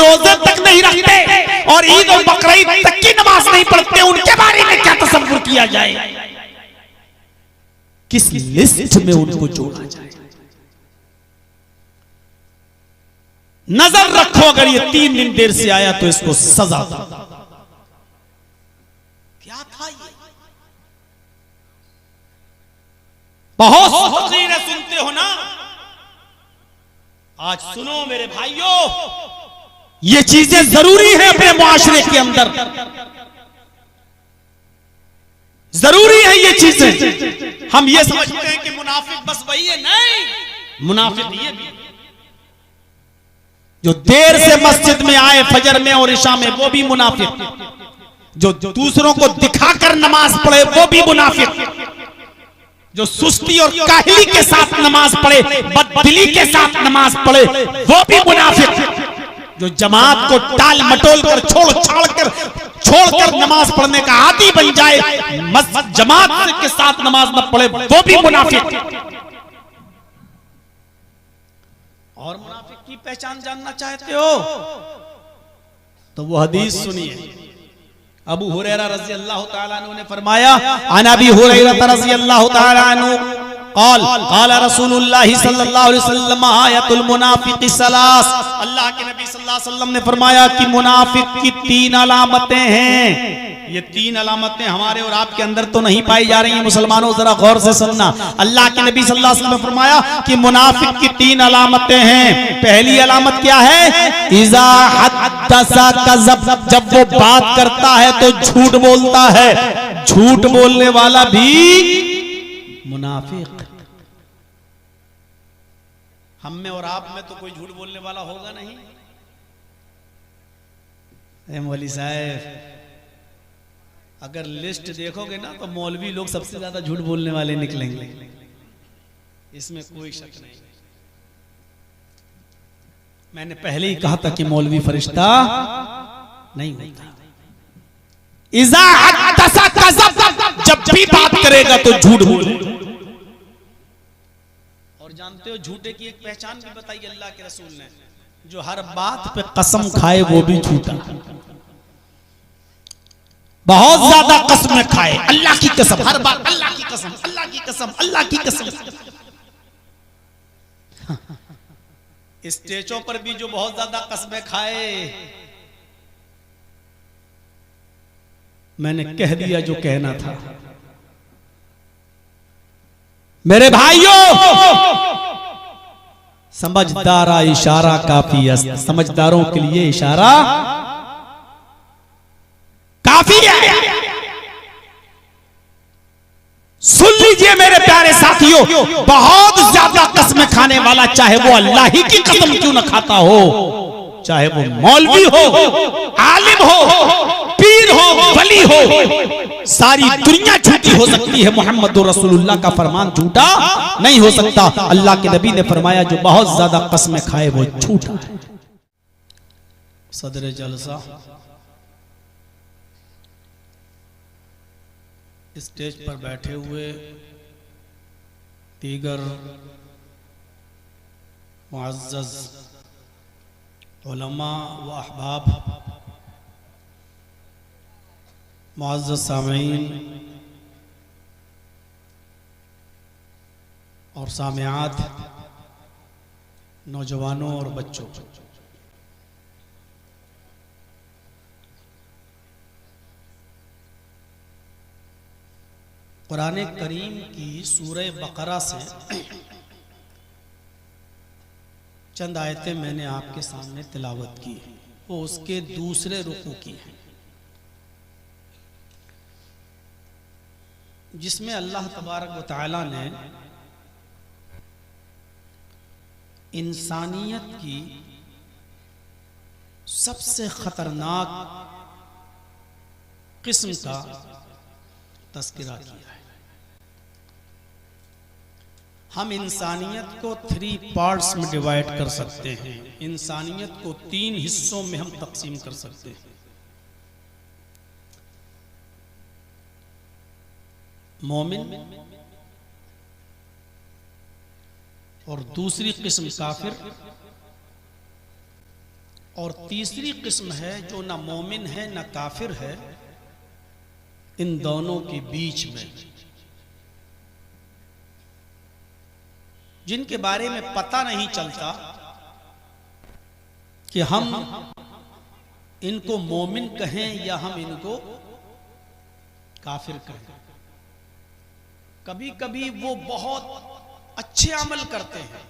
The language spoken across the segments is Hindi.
रोजे तक नहीं रखते और ईद और बकरीद तक की नमाज नहीं पढ़ते, उनके बारे में क्या तसव्वुर किया जाए, किस लिस्ट में उनको जोड़ा जाए। नजर रखो, अगर ये 3 दिन देर से आया तो इसको सजा दो। क्या था ये? बहुत तकरीरें सुनते हो ना, आज सुनो मेरे भाइयों, ये चीजें जरूरी है अपने मुआशरे के अंदर, जरूरी है ये चीजें। हम ये समझते हैं कि मुनाफिक बस वही है, नहीं, मुनाफिक ये भी जो देर से मस्जिद में आए फजर में और इशा में, वो भी मुनाफिक, जो दूसरों को दिखाकर नमाज पढ़े वो भी मुनाफिक, जो सुस्ती और काहली के साथ नमाज पढ़े, बददिली के साथ नमाज पढ़े वो भी मुनाफिक, जो जमात को टाल मटोल कर छोड़कर नमाज पढ़ने का आदी बन जाए, जमात के साथ नमाज न पढ़े वो भी मुनाफिक। और मुनाफिक की पहचान जानना चाहते हो तो वो हदीस सुनिए। अबू हुरैरा रज़ी अल्लाह तआला अन्हु ने फरमाया, अन अबी हुरैरा रज़ी अल्लाह तआला अन्हु क़ाल क़ाल रसूलुल्लाह सल्लल्लाहु अलैहि वसल्लम आयतुल मुनाफिक़ सलास, अल्लाह के नबी सल्लल्लाहु अलैहि वसल्लम ने फरमाया कि मुनाफिक की 3 अलामतें हैं। ये 3 अलामतें हमारे और आपके अंदर तो नहीं पाई जा रही हैं। मुसलमानों जरा गौर से सुनना, अल्लाह के नबी सल्लल्लाहु अलैहि वसल्लम ने फरमाया कि मुनाफिक की 3 अलामतें हैं। पहली अलामत क्या है? इज़ा हद्दसा कज़ब, जब वो बात करता है तो झूठ बोलता है। झूठ बोलने वाला भी मुनाफिक। हम में और आप में तो कोई झूठ बोलने वाला होगा नहीं। मौलवी साहब, अगर लिस्ट देखोगे ना तो मौलवी लोग सबसे ज्यादा झूठ बोलने वाले निकलेंगे, इसमें कोई शक नहीं। मैंने पहले ही कहा था कि मौलवी फरिश्ता नहीं होता। इज़ा हद्दसा कज़ब, जब भी बात करेगा तो झूठ बोलेगा। और जानते हो झूठे की एक पहचान भी बताई अल्लाह के रसूल ने, जो हर बात पे कसम खाए वो भी झूठा। बहुत ज्यादा कसम खाए, अल्लाह की कसम, हर बात अल्लाह की कसम, अल्लाह की कसम, अल्लाह की कसम। स्टेजों पर भी जो बहुत ज्यादा कसमें खाए, मैंने कह दिया जो कहना था। मेरे भाइयों, समझदारा इशारा काफी है। समझदारों के लिए इशारा काफी है। सुन लीजिए मेरे प्यारे साथियों, बहुत ज्यादा कसम खाने वाला, चाहे वो अल्लाह ही की कसम क्यों न खाता हो, चाहे वो मौलवी हो, आलिम हो, पीर हो, वली हो, सारी दुनिया झूठी हो सकती है, मोहम्मद रसूलुल्लाह का फरमान झूठा नहीं हो सकता। अल्लाह के नबी ने फरमाया जो बहुत ज्यादा कसम खाए वो झूठा है। सदर जलसा स्टेज पर बैठे हुए दीगर मुअज़्ज़ज़ उलमा व अहबाब, मुअज़्ज़ज़ सामीन और सामियात, नौजवानों और बच्चों, कुरान करीम की सूरह बकरा से चंद आयतें मैंने आपके सामने तिलावत की है, वो उसके दूसरे रुकू की है, जिसमें अल्लाह तबारक व तआला ने इंसानियत की सबसे खतरनाक किस्म का तस्करा किया है। हम इंसानियत को 3 पार्ट्स में डिवाइड कर सकते हैं। इंसानियत को 3 हिस्सों में हम तकसीम कर सकते हैं। मोमिन और दूसरी किस्म काफिर और तीसरी किस्म है जो ना मोमिन है ना काफिर है, इन दोनों के बीच में, जिनके बारे में पता नहीं चलता कि हम इनको मोमिन कहें या हम इनको काफिर कहें। कभी कभी वो बहुत अच्छे अमल करते हैं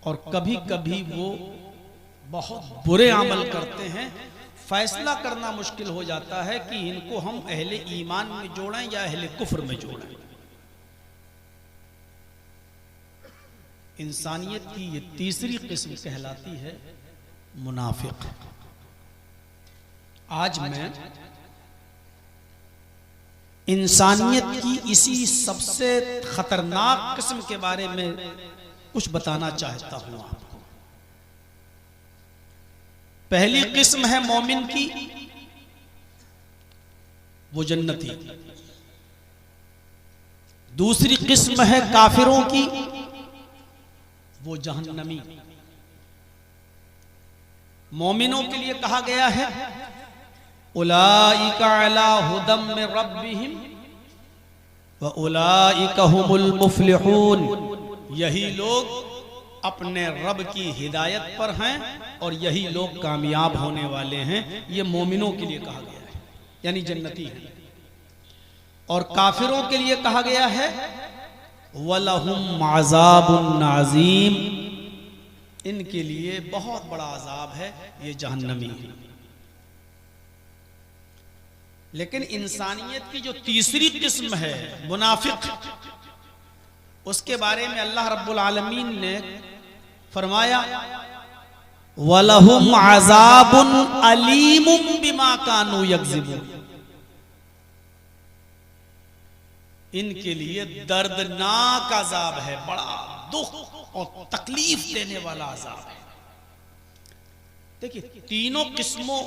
और कभी कभी वो बहुत बुरे अमल करते हैं। फैसला करना मुश्किल हो जाता है कि इनको हम अहले ईमान में जोड़ें या अहले कुफ्र में जोड़ें। इंसानियत की ये तीसरी किस्म कहलाती है मुनाफिक। आज मैं इंसानियत की इसी सबसे खतरनाक किस्म के बारे में कुछ बताना चाहता हूं आपको। पहली किस्म है मोमिन की, वो जन्नती। दूसरी किस्म है काफिरों की, वो जहन्नमी। मोमिनों के लिए कहा गया है उलाइका अला हुदम मिन रब्बिहिम व उलाइका हुमुल मुफ्लिहून। यही लोग अपने रब की हिदायत पर हैं और यही लोग कामयाब होने वाले हैं। ये मोमिनों के लिए कहा गया है, यानी जन्नती है। और काफिरों के लिए कहा गया है वलहुम अज़ाबुन अज़ीम। इनके लिए बहुत बड़ा अजाब है, ये जहन्नमी है। लेकिन इंसानियत की जो तीसरी किस्म है मुनाफिक, उसके बारे में अल्लाह रब्बुल आलमीन ने फरमाया वलहुम अज़ाबुन अलीमुम बिमा कानू यक्ज़िबून। इनके लिए दर्दनाक अजाब है, बड़ा दुख और तकलीफ देने वाला अजाब है। देखिए, तीनों किस्मों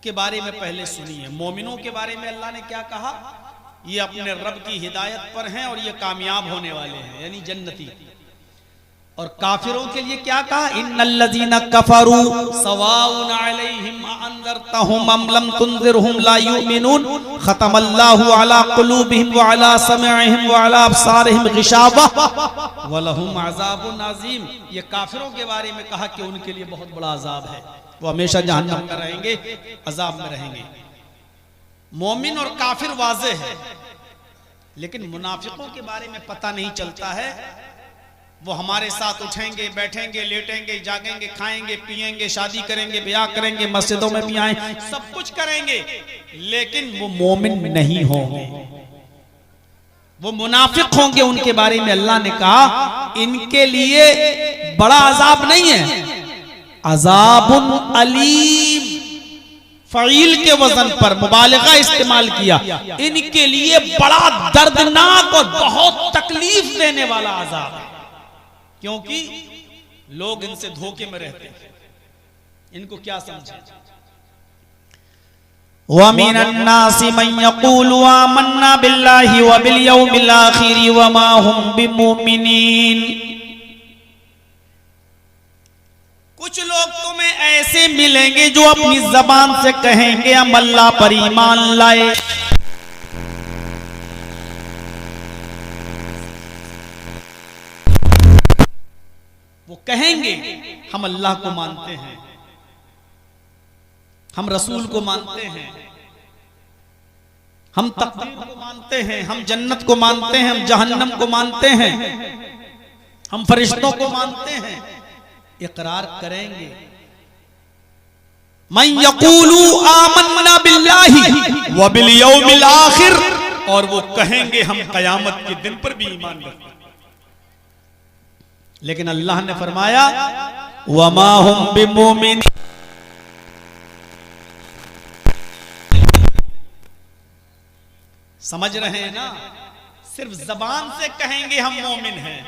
के बारे में पहले सुनिए। मोमिनों के बारे में अल्लाह ने क्या कहा? ये अपने रब की हिदायत पर हैं और ये कामयाब होने वाले हैं, यानी जन्नती। और काफिरों के लिए क्या कहा? इन्नल्लज़ीना कफरू सवाउन अलैहिम अअंज़रतहुम अम लम तुनज़िरहुम ला युमिनून खतमल्लाहु अला कुलूबिहिम व अला समइहिम व अला अब्सारिहिम गिशावा व लहुम अज़ाबुन अज़ीम। ये काफिरों के बारे में कहा कि उनके लिए बहुत बड़ा अजाब है, वो हमेशा जहन्नम में रहेंगे, अजाब में रहेंगे। मोमिन और काफिर वाज़े है, लेकिन मुनाफिकों के बारे में पता नहीं चलता है। वो हमारे साथ उठेंगे, बैठेंगे, लेटेंगे, जागेंगे, खाएंगे, पिएंगे, शादी करेंगे, ब्याह करेंगे, मस्जिदों में भी आए, सब कुछ करेंगे, लेकिन वो मोमिन नहीं होंगे, वो मुनाफिक होंगे। उनके बारे में अल्लाह ने कहा इनके लिए बड़ा अजाब नहीं है, अजाबुन अलीम। फ़ईल के वजन पर मुबालगा इस्तेमाल किया। इनके लिए बड़ा दर्दनाक और बहुत तकलीफ देने वाला अजाब है, क्योंकि लोग इनसे धोखे में रहते हैं। इनको क्या समझे? व मिनन नासि मन यक़ूलु आमन्ना बिल्लाहि व बिल यौमिल आखिर व मा हुम बिमुमिनीन। कुछ लोग तुम्हें ऐसे मिलेंगे जो अपनी जबान से कहेंगे हम अल्लाह पर ईमान लाए, वो कहेंगे हम अल्लाह को मानते हैं, हम रसूल को मानते हैं, हम तकदीर को मानते हैं, हम जन्नत को मानते हैं, हम जहन्नम को मानते हैं, हम फरिश्तों को मानते हैं। इकरार करेंगे। मन यक़ूलु आमन्ना बिल्लाहि व बिल यौमिल आखिर, और वो कहेंगे हम कयामत के दिन पर भी ईमान रखते हैं। लेकिन अल्लाह ने फरमाया वमा हुम बिमुमिन। समझ रहे हैं ना? सिर्फ जबान से कहेंगे हम मोमिन हैं,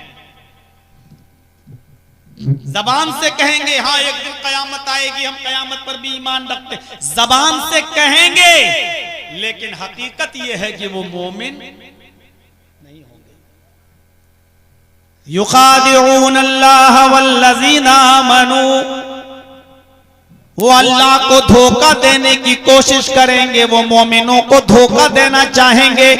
जबान से कहेंगे हाँ एक दिन कयामत आएगी, हम कयामत पर भी ईमान रखते, जबान से कहेंगे, लेकिन हकीकत यह है कि वो मोमिन नहीं होंगे। युखादिऊन अल्लाह वल्लज़ीना आमनू वो अल्लाह को धोखा देने की कोशिश करेंगे, वो मोमिनों को धोखा देना चाहेंगे।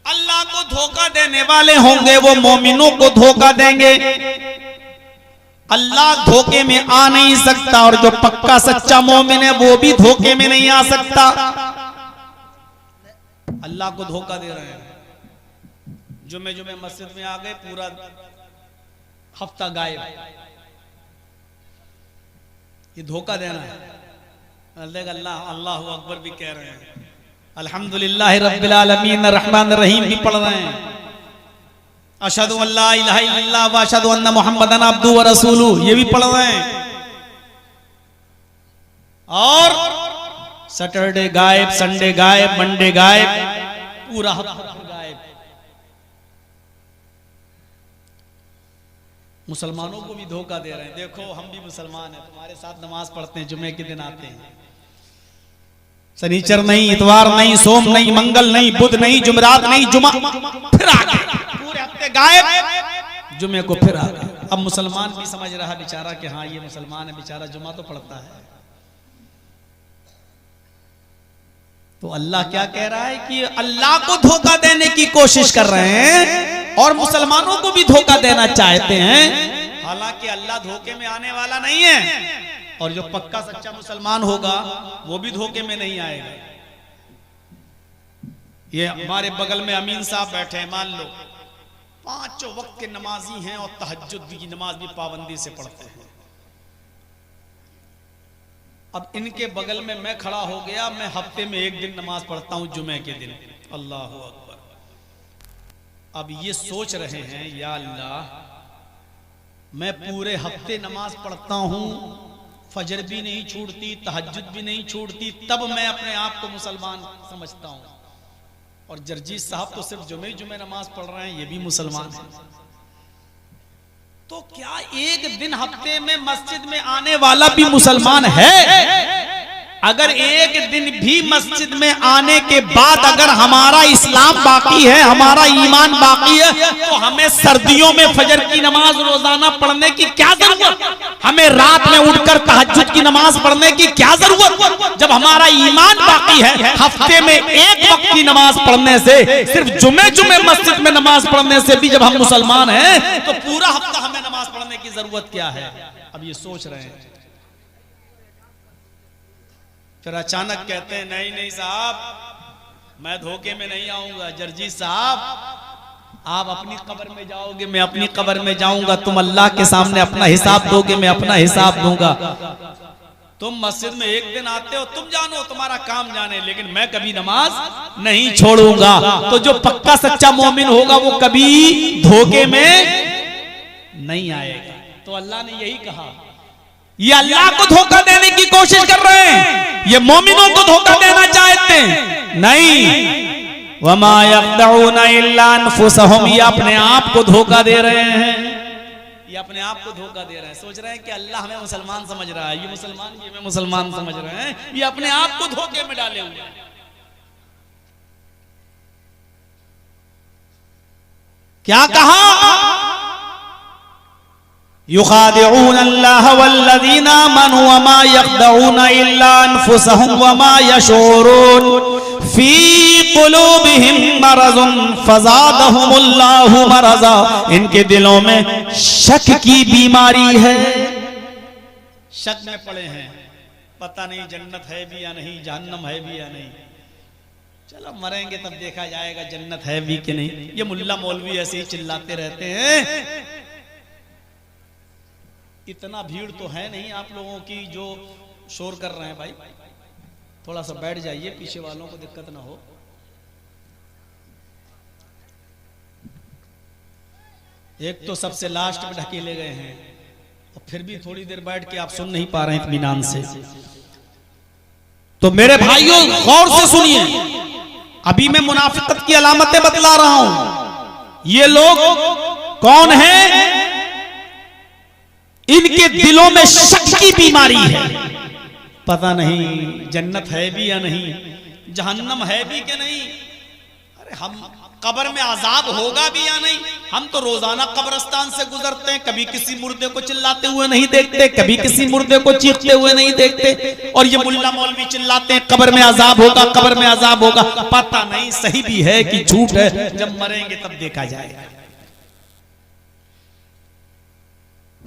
अल्लाह को धोखा देने वाले होंगे, वो मोमिनों को धोखा देंगे। अल्लाह धोखे में आ नहीं सकता, और जो पक्का सच्चा मोमिन है वो भी धोखे में नहीं आ सकता। अल्लाह को धोखा दे रहे हैं। जुमे जुमे मस्जिद में आ गए, पूरा हफ्ता गायब, ये धोखा देना है। अल्लाह अल्लाहु अकबर भी कह रहे हैं, अल्हम्दुलिल्लाह रब्बिल आलमीन रहमान रहीम भी पढ़ रहे हैं, अशहदु अल्ला इलाहा इल्लल्लाह व अशहदु अन्ना मुहम्मदन अब्दुहु व रसूलुहु ये भी पढ़ रहे हैं। और सैटरडे गायब, संडे गायब, मंडे गायब, पूरा हफ्ता गायब। मुसलमानों को भी धोखा दे रहे हैं। देखो हम भी मुसलमान हैं, तुम्हारे साथ नमाज पढ़ते हैं, जुमे के दिन आते हैं, शनिचर नहीं, इतवार नहीं, सोम नहीं, मंगल नहीं, बुध नहीं, जुमरात नहीं, जुमा फिर आ गए, पूरे हफ्ते गायब, जुमे को फिर आ गए। अब मुसलमान भी समझ रहा बेचारा कि हाँ ये मुसलमान है, बेचारा जुमा तो पढ़ता है। तो अल्लाह क्या कह रहा है कि अल्लाह को धोखा देने की कोशिश कर रहे हैं और मुसलमानों को भी धोखा देना चाहते हैं। हालांकि अल्लाह धोखे में आने वाला नहीं है, और जो पक्का सच्चा मुसलमान होगा वो भी धोखे में नहीं आएगा। ये हमारे बगल में अमीन साहब बैठे हैं, मान लो 5 वक्त के नमाजी हैं और तहज्जुद की नमाज भी पाबंदी से पढ़ते हैं। अब इनके बगल में मैं खड़ा हो गया, मैं हफ्ते में 1 दिन नमाज पढ़ता हूं, जुमे के दिन, अल्लाह अकबर। अब ये सोच रहे हैं, या अल्लाह मैं पूरे हफ्ते नमाज पढ़ता हूं, फजर भी नहीं छूटती, तहज्जुद भी नहीं छूटती, तब मैं अपने आप को मुसलमान समझता हूं, और जर्जी साहब तो सिर्फ जुमे जुमे नमाज पढ़ रहे हैं, ये भी मुसलमान हैं। तो क्या एक दिन हफ्ते में मस्जिद में आने वाला भी मुसलमान है? अगर एक दिन भी मस्जिद में आने के बाद अगर हमारा इस्लाम बाकी है, हमारा ईमान बाकी है, तो हमें सर्दियों में फजर की नमाज रोजाना पढ़ने की क्या जरूरत? हमें रात में उठकर तहज्जुद की नमाज पढ़ने की क्या जरूरत? जब हमारा ईमान बाकी है, हफ्ते में 1 वक्त की नमाज पढ़ने से, सिर्फ जुमे जुमे मस्जिद में नमाज पढ़ने से भी जब हम मुसलमान हैं, तो पूरा हफ्ता हमें नमाज पढ़ने की जरूरत क्या है? अब ये सोच रहे हैं। फिर अचानक कहते हैं, नहीं नहीं साहब, मैं धोखे में नहीं आऊंगा। जर्जी साहब, आप अपनी कब्र में जाओगे, मैं अपनी कब्र में जाऊंगा, तुम अल्लाह के सामने अपना हिसाब दोगे, मैं अपना हिसाब दूंगा। तुम मस्जिद में 1 दिन आते हो, तुम जानो, तुम्हारा काम जाने, लेकिन मैं कभी नमाज नहीं छोड़ूंगा। तो जो पक्का सच्चा मोमिन होगा वो कभी धोखे में नहीं आएगा। तो अल्लाह ने यही कहा, ये अल्लाह को धोखा देने की कोशिश कर रहे हैं, ये मोमिनों को धोखा देना चाहते हैं। नहीं, वमा यख्दऊना इल्ला अनफुसहुम, ये अपने आप को धोखा दे रहे हैं, ये अपने आप को धोखा दे रहे हैं। सोच रहे हैं कि अल्लाह हमें मुसलमान समझ रहा है, ये मुसलमान भी हमें मुसलमान समझ रहे हैं, ये अपने आप को धोखे में डाले हुए हैं। क्या कहा? युखादिऊन अल्लाह वल्लज़ीना आमनू वमा यख्दऊना इल्ला अनफुसहुम वमा यशऊरून फी कुलूबिहिम मरज़ुन फज़ादहुमुल्लाहु मरज़ा, इनके दिलों में शक की बीमारी है, शक में पड़े हैं, पता नहीं जन्नत है भी या नहीं, जहन्नम है भी या नहीं। चलो मरेंगे तब देखा जाएगा जन्नत है भी कि नहीं। ये मुल्ला मौलवी ऐसे ही चिल्लाते रहते हैं। इतना भीड़ तो है नहीं आप लोगों की जो शोर कर रहे हैं। भाई थोड़ा सा बैठ जाइए, पीछे वालों को दिक्कत ना हो। एक तो सबसे लास्ट में ढकेले गए हैं, और फिर भी थोड़ी देर बैठ के आप सुन नहीं पा रहे हैं इत्मीनान से। तो मेरे भाइयों गौर से सुनिए, अभी मैं मुनाफिकत की अलामतें बतला रहा हूं। ये लोग कौन हैं? इनके दिलों में शक की बीमारी है, पता नहीं जन्नत है भी या नहीं, जहन्नम है भी कि नहीं। अरे अरे हम कब्र में अजाब होगा भी या नहीं, हम तो रोजाना कब्रिस्तान से गुजरते हैं, कभी किसी मुर्दे को चिल्लाते हुए नहीं देखते, कभी किसी मुर्दे को चीखते हुए नहीं देखते। और ये मुल्ला मौलवी चिल्लाते हैं कब्र में अजाब होगा, कब्र में अजाब होगा। पता नहीं सही भी है कि झूठ है, जब मरेंगे तब देखा जाएगा।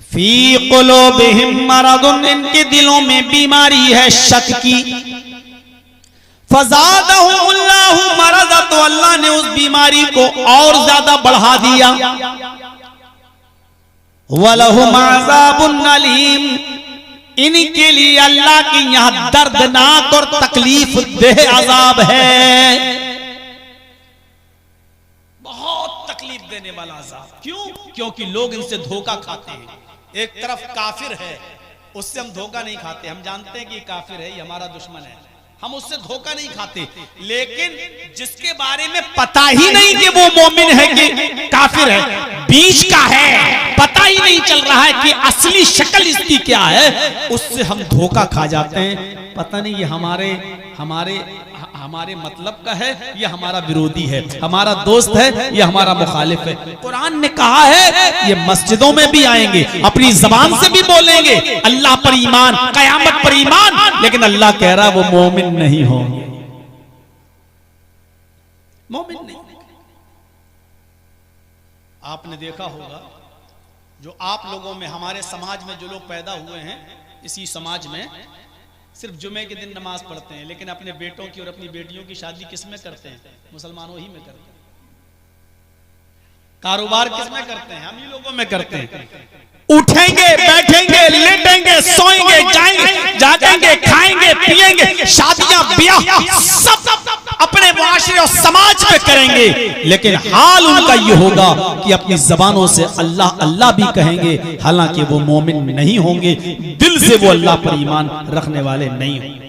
फी कुलूबिहिम मरदुन, इनके दिलों में बीमारी है शक की। फज़ादहुमुल्लाहु मरदा, तो अल्लाह ने उस बीमारी को और ज्यादा बढ़ा दिया। वलहुम अज़ाबुन अलीम, इनके लिए अल्लाह की यहां दर्दनाक और तकलीफ देह अजाब है, बहुत तकलीफ देने वाला अजाब। क्यों? क्योंकि लोग इनसे धोखा खाते हैं। एक तरफ काफिर है, उससे हम धोखा नहीं खाते, हम जानते हैं कि काफिर है, ये हमारा दुश्मन है, हम उससे धोखा नहीं खाते। लेकिन जिसके बारे में पता ही नहीं कि वो मोमिन है कि काफिर है, बीच का है, पता ही नहीं चल रहा है कि असली शक्ल इसकी क्या है, उससे हम धोखा खा जाते हैं। पता नहीं ये हमारे मतलब का है, ये हमारा विरोधी है, हमारा दोस्त है, ये हमारा मुखालिफ है। कुरान ने कहा है ये मस्जिदों में भी आएंगे, अपनी जबान से भी बोलेंगे अल्लाह पर ईमान, कयामत पर ईमान, लेकिन अल्लाह कह रहा वो मोमिन नहीं होंगे, मोमिन नहीं। आपने देखा होगा जो आप लोगों में, हमारे समाज में जो लोग पैदा हुए हैं, इसी समाज में सिर्फ जुमे के दिन नमाज पढ़ते हैं, लेकिन अपने बेटों की और अपनी बेटियों की शादी किस में करते हैं? मुसलमानों ही में करते हैं। कारोबार किस में करते हैं? हम ही लोगों में करते हैं। उठेंगे, बैठेंगे, लेटेंगे, सोएंगे, जाएंगे, जागेंगे, खाएंगे, पिएंगे, शादियां, ब्याह सब अपने मुआशरे और समाज पे करेंगे, लेकिन हाल उनका ये होगा कि अपनी जबानों से अल्लाह अल्लाह भी कहेंगे, हालांकि वो मोमिन नहीं होंगे, दिल से वो अल्लाह पर ईमान रखने वाले नहीं होंगे।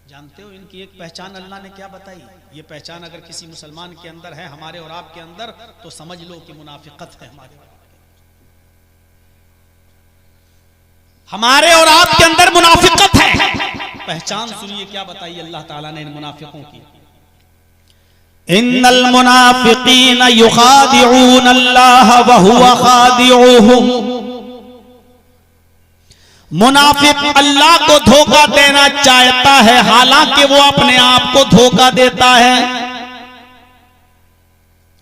जानते हो इनकी एक पहचान अल्लाह ने क्या बताई? ये पहचान अगर किसी मुसलमान के अंदर है, हमारे और आपके अंदर, तो समझ लो कि मुनाफिकत है हमारे और आपके अंदर मुनाफिकत है। पहचान सुनिए क्या बताई अल्लाह ताला ने इन मुनाफिकों की। इन्नल मुनाफिकीन युखादिऊन अल्लाह व हुवा खादिऊहुम, मुनाफिक अल्लाह को धोखा देना चाहता है, हालांकि वो अपने आप को धोखा देता है।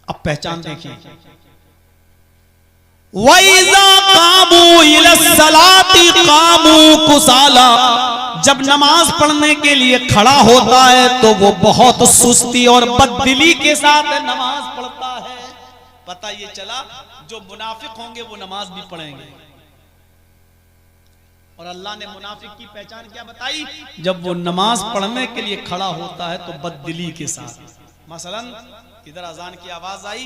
अब पहचान देखिए, वइज़ा कामू इलस्सलाति कामू कुसाला, जब नमाज पढ़ने के लिए खड़ा होता है तो वो बहुत सुस्ती और बददिली के साथ नमाज पढ़ता है। पता ये चला जो मुनाफिक होंगे वो नमाज भी पढ़ेंगे। और अल्लाह ने मुनाफिक की पहचान क्या बताई? जब वो नमाज पढ़ने के लिए खड़ा होता है तो बददिली के साथ। मसलन इधर अजान की आवाज आई,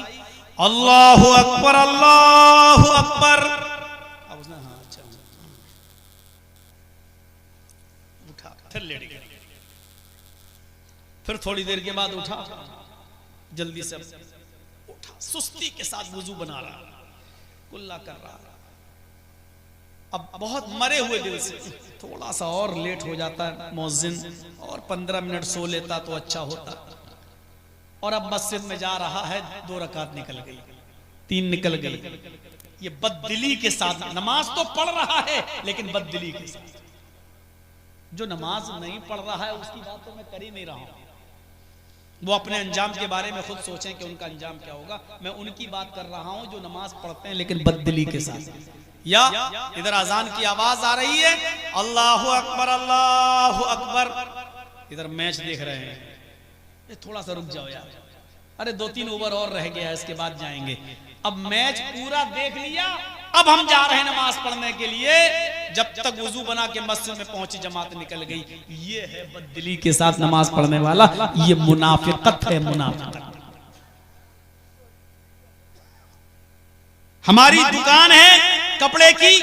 अल्लाहु अकबर, अल्लाहु अकबर, अब उसने उठा, फिर लेट गया, फिर थोड़ी देर के बाद उठा, जल्दी से उठा, सुस्ती के साथ वुजू बना रहा, कुल्ला कर रहा। अब बहुत मरे हुए दिल से थोड़ा सा और लेट हो जाता है मुअज्जिन, और 15 मिनट सो लेता तो अच्छा होता। और अब मस्जिद में जा रहा है, 2 रकात निकल गई, 3 निकल गई। ये बददिली के साथ नमाज तो पढ़ रहा है, लेकिन बददिली के साथ। जो नमाज नहीं पढ़ रहा है उसकी बात तो मैं कर ही नहीं रहा हूं, वो अपने अंजाम के बारे में खुद सोचें कि उनका अंजाम क्या होगा। मैं उनकी बात कर रहा हूं जो नमाज पढ़ते हैं लेकिन बददिली के साथ। या इधर अजान की आवाज आ रही है, अल्लाहु अकबर, अल्लाहु अकबर, इधर मैच देख रहे हैं, थोड़ा सा रुक जाओ यार, अरे 2-3 ओवर और रह गया, इसके बाद जाएंगे। अब मैच पूरा देख लिया, अब हम जा रहे हैं नमाज पढ़ने के लिए। जब तक वुजू बना के मस्जिद में पहुंची, जमात निकल गई। ये है बददिली के साथ नमाज पढ़ने वाला, ये मुनाफिकत है, मुनाफिकत। हमारी दुकान है कपड़े की,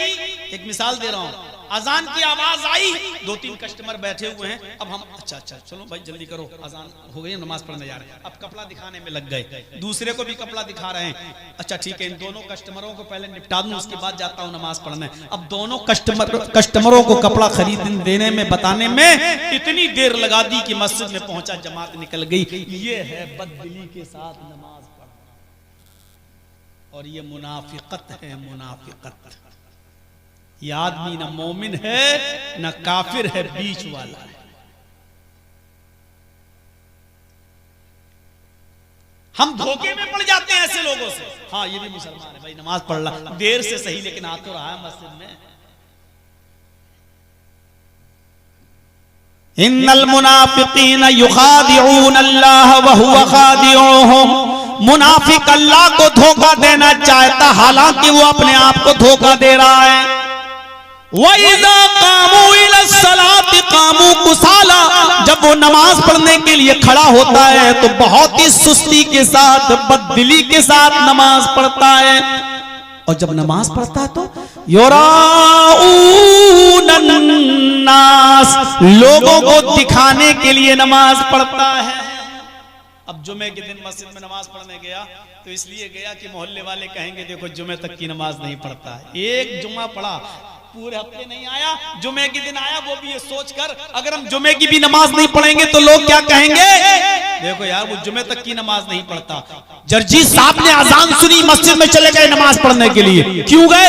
एक मिसाल दे रहा हूं, अजान की आवाज आई, 2-3 कस्टमर बैठे हुए हैं। अब हम अच्छा चलो भाई जल्दी करो, अजान हो गई, नमाज पढ़ने जा रहे हैं। अब कपड़ा दिखाने में लग गए, दूसरे को भी कपड़ा दिखा रहे हैं। अच्छा ठीक है, इन दोनों कस्टमरों को पहले निपटा दूं, उसके बाद जाता हूं नमाज पढ़ने। अब दोनों कस्टमरों को कपड़ा खरीद देने में, बताने में इतनी देर लगा दी कि मस्जिद में पहुंचा, जमात निकल गई। ये है बददिली के साथ नमाज पढ़ना, और ये मुनाफिकत है, मुनाफिकत। ये आदमी ना मोमिन है ना काफिर है, बीच वाला है। हम धोखे में पड़ जाते हैं ऐसे लोगों से। हाँ ये भी मुसलमान है भाई, नमाज पढ़ रहा, देर से सही लेकिन आ तो रहा है मस्जिद में। इन्नल मुनाफिकीन युखादिऊन अल्लाह व हुवा खादिऊहुम। मुनाफिक अल्लाह को धोखा देना चाहता, हालांकि वो अपने आप को धोखा दे रहा है। वइज़ा कामू इलस्सलाति कामू कुसाला। जब वो नमाज पढ़ने के लिए खड़ा होता है तो बहुत ही सुस्ती के साथ, बददिली के साथ नमाज पढ़ता है। और जब नमाज पढ़ता है तो युराऊन अन्नास, लोगों को दिखाने के लिए नमाज पढ़ता है। अब जुमे के दिन मस्जिद में नमाज पढ़ने गया तो इसलिए गया कि मोहल्ले वाले कहेंगे देखो जुमे तक की नमाज नहीं पढ़ता है। एक जुमा पढ़ा, पूरे हफ्ते नहीं आया, जुमे के दिन आया, वो भी ये सोचकर अगर हम जुमे की भी नमाज नहीं पढ़ेंगे तो लोग क्या कहेंगे, देखो यार वो जुमे तक की नमाज नहीं पढ़ता। जर्जी साहब ने अजान सुनी, मस्जिद में चले गए नमाज पढ़ने के लिए। क्यों गए?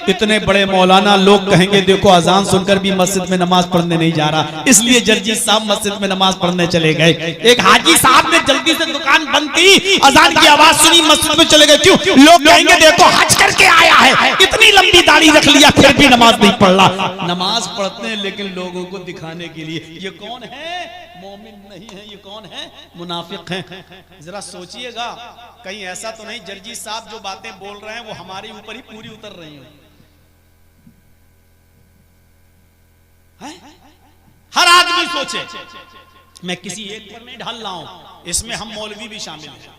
इतने बड़े मौलाना, लोग कहेंगे देखो अजान सुनकर भी मस्जिद में नमाज पढ़ने नहीं जा रहा, इसलिए जर्जी साहब मस्जिद में नमाज पढ़ने चले गए। एक हाजी साहब ने जल्दी से दुकान बंद की, अजान की आवाज सुनी, मस्जिद में चले गए। क्यों? लोग कहेंगे देखो हज करके आया है, इतनी लंबी दाढ़ी रख लिया फिर भी नमाज नहीं पढ़ रहा। नमाज पढ़ते हैं लेकिन लोगों को दिखाने के लिए। ये कौन है? मोमिन नहीं है। ये कौन है? मुनाफिक है। जरा सोचिएगा कहीं ऐसा तो नहीं जर्जी साहब जो बातें बोल रहे हैं वो हमारे ऊपर ही पूरी उतर रही हो। हर आदमी सोचे, मैं किसी एक पर नहीं ढल रहा हूं, इसमें हम मौलवी भी शामिल हैं,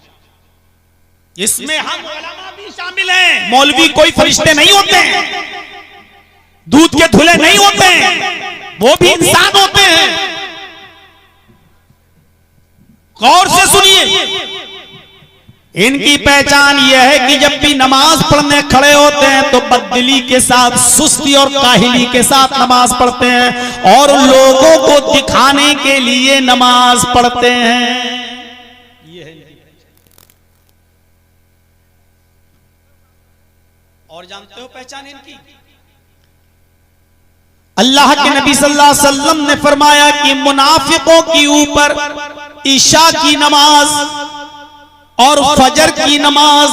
इसमें हम उलमा भी शामिल हैं। मौलवी कोई फरिश्ते नहीं होते हैं, दूध के धुले नहीं होते हैं, वो भी इंसान होते हैं। गौर से सुनिए, इनकी पहचान यह है कि जब भी नमाज पढ़ने खड़े होते हैं तो बददिली के साथ, सुस्ती और काहिली के साथ नमाज पढ़ते हैं और लोगों को दिखाने के लिए नमाज पढ़ते हैं। ये है और जानते हो पहचान इनकी? अल्लाह के नबी सल्लल्लाहु अलैहि वसल्लम ने फरमाया कि मुनाफिकों के ऊपर ईशा की नमाज और फजर की नमाज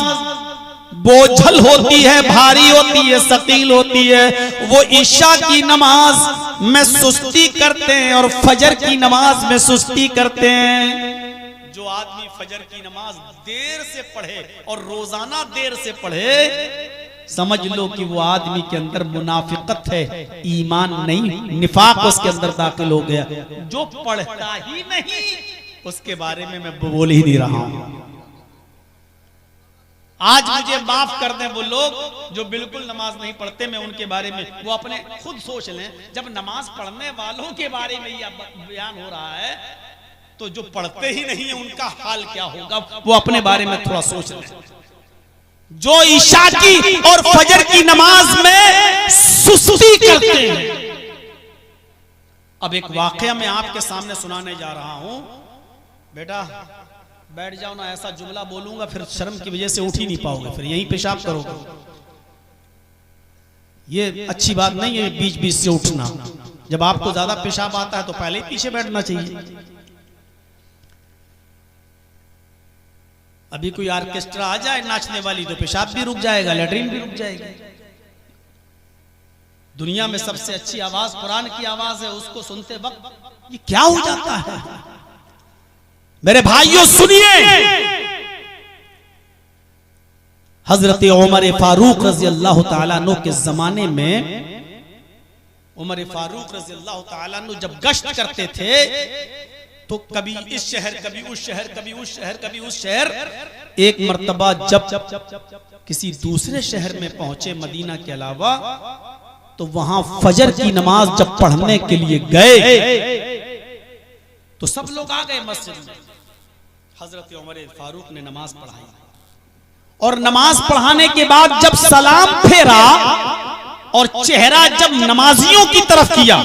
बोझल होती है, भारी होती है, सकील होती है। वो ईशा की नमाज में सुस्ती करते हैं और फजर की नमाज में सुस्ती करते हैं। जो आदमी फजर की नमाज देर से पढ़े और रोजाना देर से पढ़े, समझ लो कि वो आदमी के अंदर मुनाफिकत है, ईमान नहीं, निफाक उसके अंदर दाखिल हो गया। जो पढ़ता ही नहीं उसके बारे में मैं बोल ही नहीं रहा हूं। आज मुझे माफ कर दें वो लोग जो बिल्कुल नमाज नहीं पढ़ते, मैं उनके बारे में, वो अपने खुद सोच लें। जब नमाज पढ़ने वालों के बारे में यह बयान हो रहा है तो जो पढ़ते ही नहीं है उनका हाल क्या होगा, वो अपने बारे में थोड़ा सोच लें। जो ईशा की और फजर की नमाज में सुस्ती करते हैं। अब एक वाकया मैं आपके सामने सुनाने जा रहा हूं। बेटा बैठ जाओ ना, ऐसा जुमला बोलूंगा फिर शर्म की वजह से उठ ही नहीं पाओगे, फिर यहीं पेशाब करोगे। ये अच्छी बात नहीं है बीच बीच से उठना। जब आपको ज्यादा पेशाब आता है तो पहले ही पीछे बैठना चाहिए। अभी कोई ऑर्केस्ट्रा आ जाए नाचने वाली तो पेशाब भी रुक जाएगा, लैट्रिन भी रुक जाएगी। दुनिया में सबसे अच्छी आवाज कुरान की आवाज है, उसको सुनते वक्त ये क्या हो जाता है। मेरे भाइयों सुनिए, हजरत उमर फारूक रजी अल्लाह तआला अन्हु के जमाने में, उमर फारूक रजी अल्लाह तआला अन्हु जब गश्त करते थे तो कभी इस शहर, कभी उस शहर, कभी उस शहर, कभी उस शहर। एक मर्तबा जब किसी दूसरे शहर में पहुंचे मदीना के अलावा, तो वहां फजर की नमाज जब पढ़ने के लिए गए तो सब लोग आ गए मस्जिद में। हजरत उमर फारूक ने नमाज पढ़ाई और नमाज पढ़ाने के बाद जब सलाम फेरा और चेहरा जब नमाजियों की तरफ किया,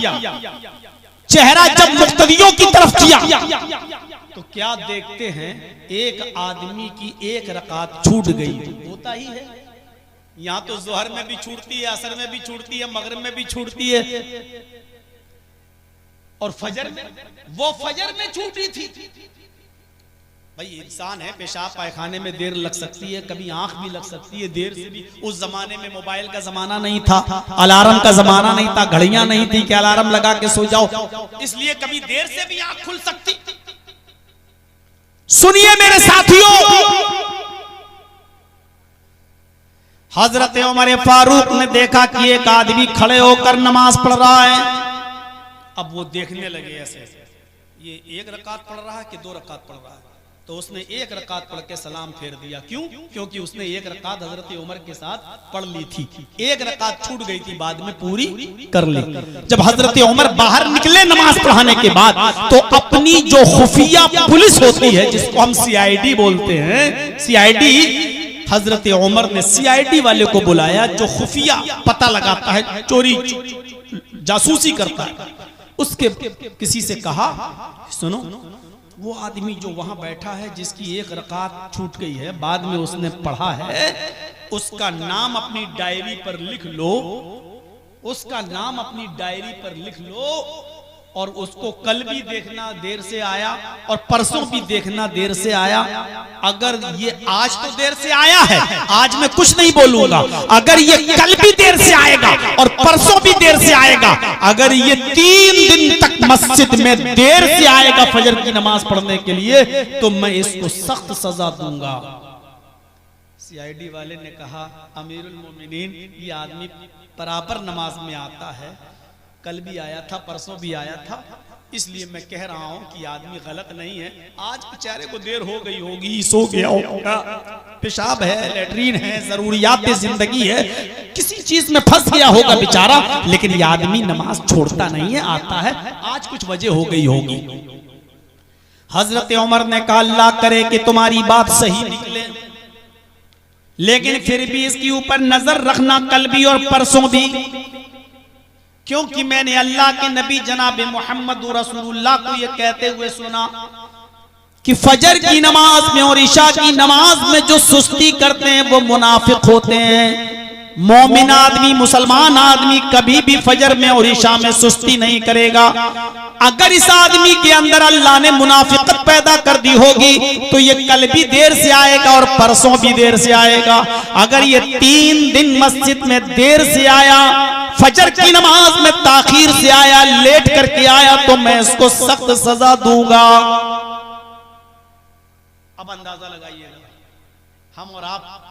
चेहरा जब मुक्तदियों की तरफ किया, तो क्या देखते हैं, एक आदमी की एक रकात छूट गई। होता ही है, यहां तो जोहर में भी छूटती है, असर में भी छूटती है, मगरिब में भी छूटती है, और फजर में, वो फजर में छूटी थी। भाई इंसान है, पेशाब पायखाने में देर लग सकती है, कभी आंख भी लग सकती है देर से भी। उस जमाने में मोबाइल का जमाना नहीं था, अलार्म का जमाना नहीं था, घड़ियां नहीं थी कि अलार्म लगा के सो जाओ, इसलिए कभी देर से भी आंख खुल सकती। सुनिए मेरे साथियों, हजरत उमर फारूक ने देखा कि एक आदमी खड़े होकर नमाज पढ़ रहा है। अब वो देखने लगे ऐसे, ये एक रकात पढ़ रहा है कि दो रकात पढ़ रहा है। तो उसने एक रकात पढ़ के सलाम फेर दिया। क्यों? क्योंकि उसने एक रकात हजरत उमर के साथ पढ़ ली थी, एक रकात छूट गई थी, बाद में पूरी कर ली। जब हजरत उमर बाहर निकले नमाज पढ़ाने के बाद, तो अपनी जो खुफिया पुलिस होती है, जिसको हम सीआईडी बोलते हैं, सीआईडी, हजरत उमर ने सीआईडी वाले को बुलाया जो खुफिया पता लगाता है, चोरी जासूसी करता है। उसके किसी से कहा, सुनो, वो आदमी जो वहां बैठा है जिसकी एक रकात छूट गई है, बाद में उसने पढ़ा है, उसका नाम अपनी डायरी पर लिख लो, उसका नाम अपनी डायरी पर लिख लो, और उसको कल भी देखना देर से आया और परसों भी देखना देर से आया। अगर ये आज तो देर से आया है, आज मैं कुछ नहीं बोलूंगा, अगर ये कल भी देर से आएगा और परसों भी देर से आएगा, अगर ये 3 दिन तक मस्जिद में देर से आएगा फजर की नमाज पढ़ने के लिए, तो मैं इसको सख्त सजा दूंगा। सीआईडी वाले ने कहा, अमीरुल मोमिनीन, ये आदमी बराबर नमाज में आता है, कल भी आया था, परसों भी आया था, इसलिए मैं कह रहा हूं कि आदमी गलत नहीं है। आज बेचारे को देर हो गई होगी, सो गया होगा, पेशाब है, लेटरीन है, जरूरियात जिंदगी है, किसी चीज में फंस गया होगा बेचारा, लेकिन ये आदमी नमाज छोड़ता नहीं है, आता है, आज कुछ वजह हो गई होगी। हजरत उमर ने कहा, अल्लाह करे कि तुम्हारी बात सही निकले, लेकिन फिर भी इसके ऊपर नजर रखना, कल भी और परसों भी, क्योंकि मैंने अल्लाह के नबी जनाब मोहम्मद रसूलुल्लाह को यह कहते हुए सुना कि फजर की नमाज में और इशा की नमाज में जो सुस्ती करते हैं वो मुनाफिक होते हैं। मोमिन आदमी, मुसलमान आदमी कभी भी फजर में और इशा में सुस्ती नहीं करेगा। अगर इस आदमी के अंदर अल्लाह ने मुनाफिकत पैदा कर दी होगी तो ये कल भी देर से आएगा और परसों भी देर से आएगा। अगर ये 3 दिन मस्जिद में देर से आया, फजर की नमाज में ताखीर से आया, लेट करके आया, तो मैं इसको सख्त सजा दूंगा। अब अंदाजा लगाइएगा, हम और आप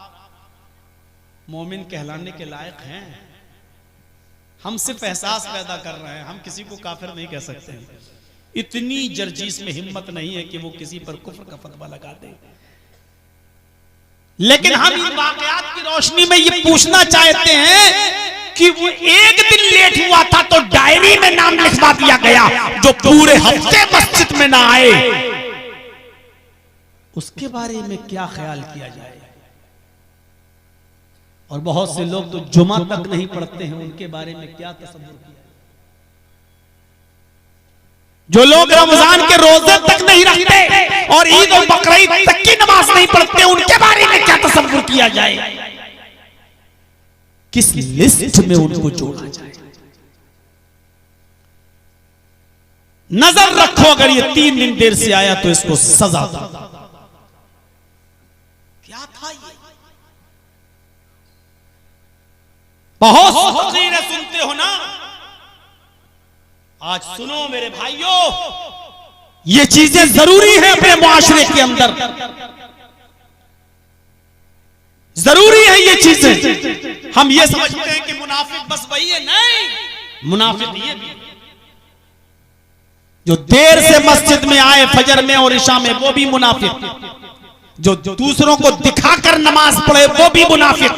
मोमिन कहलाने के लायक हैं। हम सिर्फ एहसास पैदा कर रहे हैं, हम किसी को काफिर नहीं कह सकते। इतनी जर्जीस में हिम्मत नहीं है कि वो किसी पर कुफ्र का फतवा लगा दे। लेकिन हम इन वाकयात की रोशनी में ये पूछना चाहते हैं कि वो एक दिन लेट हुआ था तो डायरी में नाम लिखवा दिया गया, जो पूरे हफ्ते मस्जिद में ना आए, उसके बारे में क्या ख्याल किया जाए। और बहुत से लोग तो जुमा तक नहीं पढ़ते हैं, उनके बारे में क्या तसव्वुर किया। जो लोग रमजान के रोजे तक नहीं रखते और ईद और बकरीद तक की नमाज नहीं पढ़ते, उनके बारे में क्या तसव्वुर किया जाए, किस लिस्ट में उनको जोड़ा जाए। नजर रखो, अगर ये 3 दिन देर से आया तो इसको सजा दो। क्या था ये? बहुत फकीर सुनते हो ना, आज सुनो मेरे भाइयों, ये चीजें जरूरी है अपने मुआशरे के अंदर, जरूरी है ये चीजें। हम ये समझते हैं कि मुनाफिक बस वही है, नहीं, मुनाफिक ये भी जो देर से मस्जिद में आए फजर में और इशा में, वो भी मुनाफिक। जो दूसरों को दिखाकर नमाज पढ़े, वो भी मुनाफिक।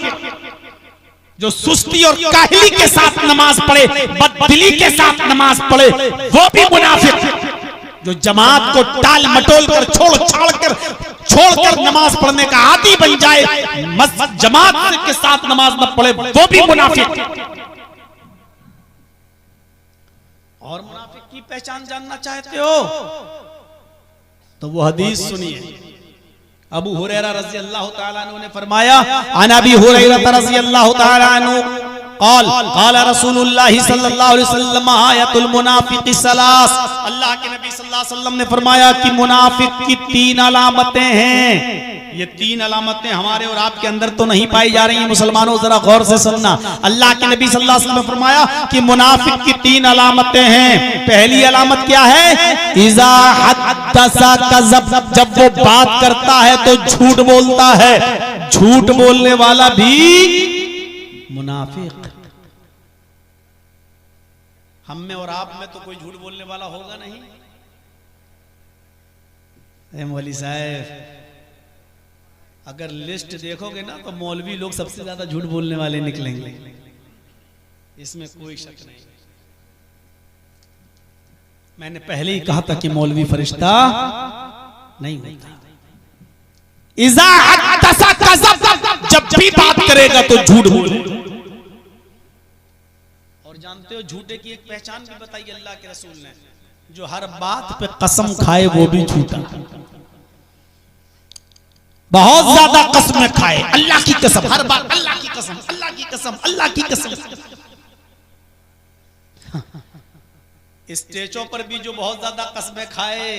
जो सुस्ती और काहली के साथ नमाज पढ़े, बददिली के साथ नमाज पढ़े, वो भी मुनाफिक। जो जमात को टाल मटोल कर छोड़कर नमाज पढ़ने का आदी बन जाए, जमात के साथ नमाज न पढ़े, वो भी मुनाफिक। और मुनाफिक की पहचान जानना चाहते हो तो वो हदीस सुनिए। अबू हुरैरा रज़ी अल्लाह तआला अन्हु ने फरमाया, अन अबी हुरैरा रज़ी अल्लाह तआला अन्हु क़ाल रसूलुल्लाह सल्लल्लाहु अलैहि वसल्लम आयतुल मुनाफिक़ि सलास। अल्लाह के नबी सल्लल्लाहु अलैहि वसल्लम ने फरमाया कि मुनाफिक की 3 अलामतें हैं। ये 3 अलामतें हमारे और आपके अंदर तो नहीं पाई जा रही हैं। मुसलमानों जरा गौर से सुनना। अल्लाह के नबी सल्लल्लाहु अलैहि वसल्लम ने फरमाया कि मुनाफिक की 3 अलामतें हैं। पहली अलामत क्या है? इज़ा हद्दसा कज़ब, जब वो बात करता है तो झूठ बोलता है। झूठ बोलने वाला भी मुनाफिक। हम में और आप में तो कोई झूठ बोलने वाला होगा नहीं। मौलवी साहब, अगर लिस्ट देखोगे ना तो मौलवी लोग सबसे ज्यादा झूठ बोलने वाले निकलेंगे, इसमें कोई शक नहीं। मैंने पहले ही कहा था कि मौलवी फरिश्ता नहीं होता। इज़ा हद्दसा कज़ब, जब भी बात करेगा तो झूठ बोलेगा। और जानते हो झूठे की एक पहचान भी बताई अल्लाह के रसूल ने, जो हर बात पे कसम खाए वो भी झूठा। बहुत ज्यादा कसमें खाए, अल्लाह की कसम, हर बात अल्लाह की कसम, अल्लाह की कसम, अल्लाह की कसम। स्टेजों पर भी जो बहुत ज्यादा कसमें खाए,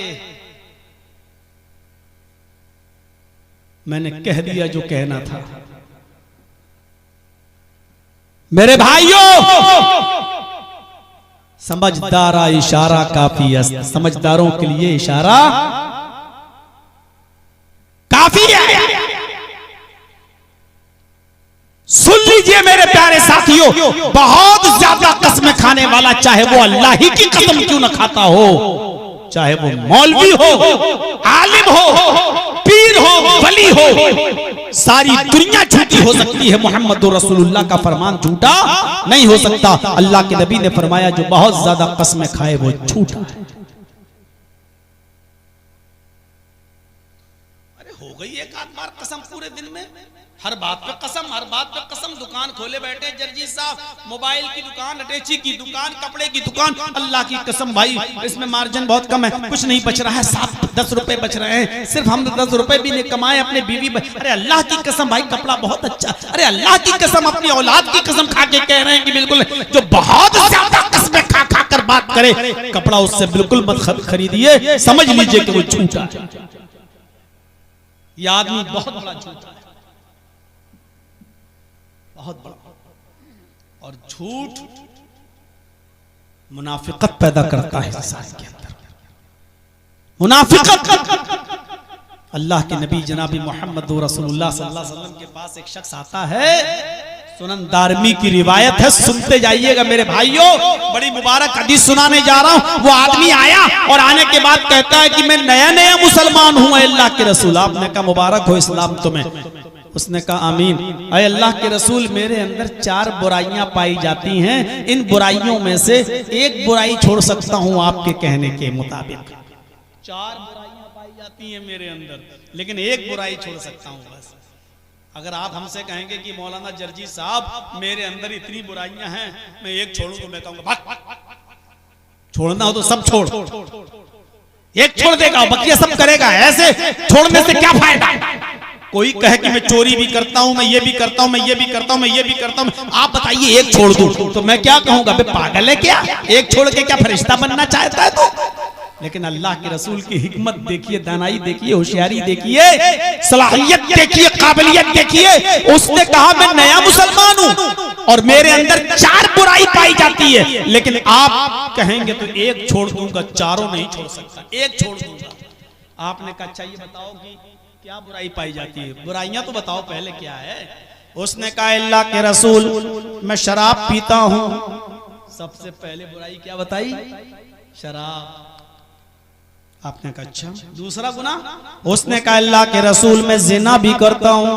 मैंने कह दिया जो कहना था। मेरे भाइयों, समझदारा इशारा काफी है। समझदारों के लिए इशारा काफी है। सुन लीजिए मेरे प्यारे साथियों, बहुत ज्यादा कसमें खाने वाला, चाहे वो अल्लाह ही की कसम क्यों न खाता हो, चाहे वो मौलवी हो, आलिम हो, पीर हो, वली हो, सारी दुनिया झूठी हो सकती है, मोहम्मद रसूलुल्लाह का फरमान झूठा नहीं हो सकता। अल्लाह के नबी ने फरमाया जो बहुत ज्यादा कसमें खाए वो झूठा है। अरे हो गई एक आध बार कसम पूरे दिन में, हर बात पे कसम, हर बात पे कसम। दुकान खोले बैठे जर्जी साहब, मोबाइल की दुकान, अटैची की दुकान, कपड़े की दुकान, अल्लाह की कसम भाई इसमें मार्जिन बहुत कम है, कुछ नहीं बच रहा है, 7-10 रुपए बच रहे हैं, सिर्फ हम 10 रुपए भी नहीं कमाए, अपने बीवी। अरे अल्लाह की कसम भाई कपड़ा बहुत अच्छा, अरे अल्लाह की कसम, अपनी औलाद की कसम खा के कह रहे हैं कि बिल्कुल, जो बहुत ज्यादा कसमें खा खा कर बात करे, कपड़ा उससे बिल्कुल मत खरीदिए, समझ लीजिए कि वो झूठा है। ये आदमी बहुत बड़ा झूठा है, बहुत बड़ा। और झूठ मुनाफिकत पैदा करता है इंसान के अंदर, मुनाफिकत। अल्लाह के नबी जनाबी मोहम्मद रसूलुल्लाह सल्लल्लाहु अलैहि वसल्लम के पास एक शख्स आता है, सुनन दारमी की रिवायत है, सुनते जाइएगा मेरे भाइयों, बड़ी मुबारक हदीस सुनाने जा रहा हूं। वो आदमी आया और आने के बाद कहता है कि मैं नया नया मुसलमान हूं अल्लाह के रसूल। आपने कहा मुबारक हो इस्लाम तुम्हें। उसने कहा आमीन। अय अल्लाह के रसूल, मेरे अंदर 4 बुराइयां पाई जाती हैं, इन बुराइयों में से एक बुराई छोड़ सकता हूं आपके कहने के मुताबिक। 4 बुराइयां पाई जाती हैं मेरे अंदर, लेकिन एक बुराई छोड़ सकता हूं बस। अगर आप हमसे कहेंगे कि मौलाना जर्जी साहब मेरे अंदर इतनी बुराइयां हैं, मैं एक छोड़ूं तो मैं कहूंगा भाग, छोड़ना हो तो सब छोड़। एक छोड़ देगा बकिया सब करेगा, ऐसे छोड़ने से क्या फायदा। कोई कहे कि मैं चोरी भी करता हूं, मैं ये भी करता हूं, मैं ये भी करता हूं, मैं ये भी करता हूं, आप बताइए एक छोड़ दूं तो मैं क्या कहूंगा, बे पागल है क्या, एक छोड़ के क्या फरिश्ता बनना चाहता है तो। लेकिन अल्लाह के रसूल की हिकमत देखिए, दानाई देखिए, होशियारी देखिए, सलाहियत देखिए, काबिलियत देखिए। उसने कहा मैं नया मुसलमान हूं और मेरे अंदर 4 बुराई पाई जाती है, लेकिन आप कहेंगे तो एक छोड़ दूंगा, चारों नहीं छोड़ सकता, एक छोड़ दूंगा। आपने कहा अच्छा ये बताओ कि क्या बुराई पाई जाती है, बुराइयां तो बताओ पहले क्या है। उसने कहा अल्लाह के रसूल मैं शराब पीता हूं। सबसे पहले बुराई क्या बताई, शराब। आपने कहा अच्छा दूसरा गुनाह। उसने कहा अल्लाह के रसूल मैं जिना भी करता हूं।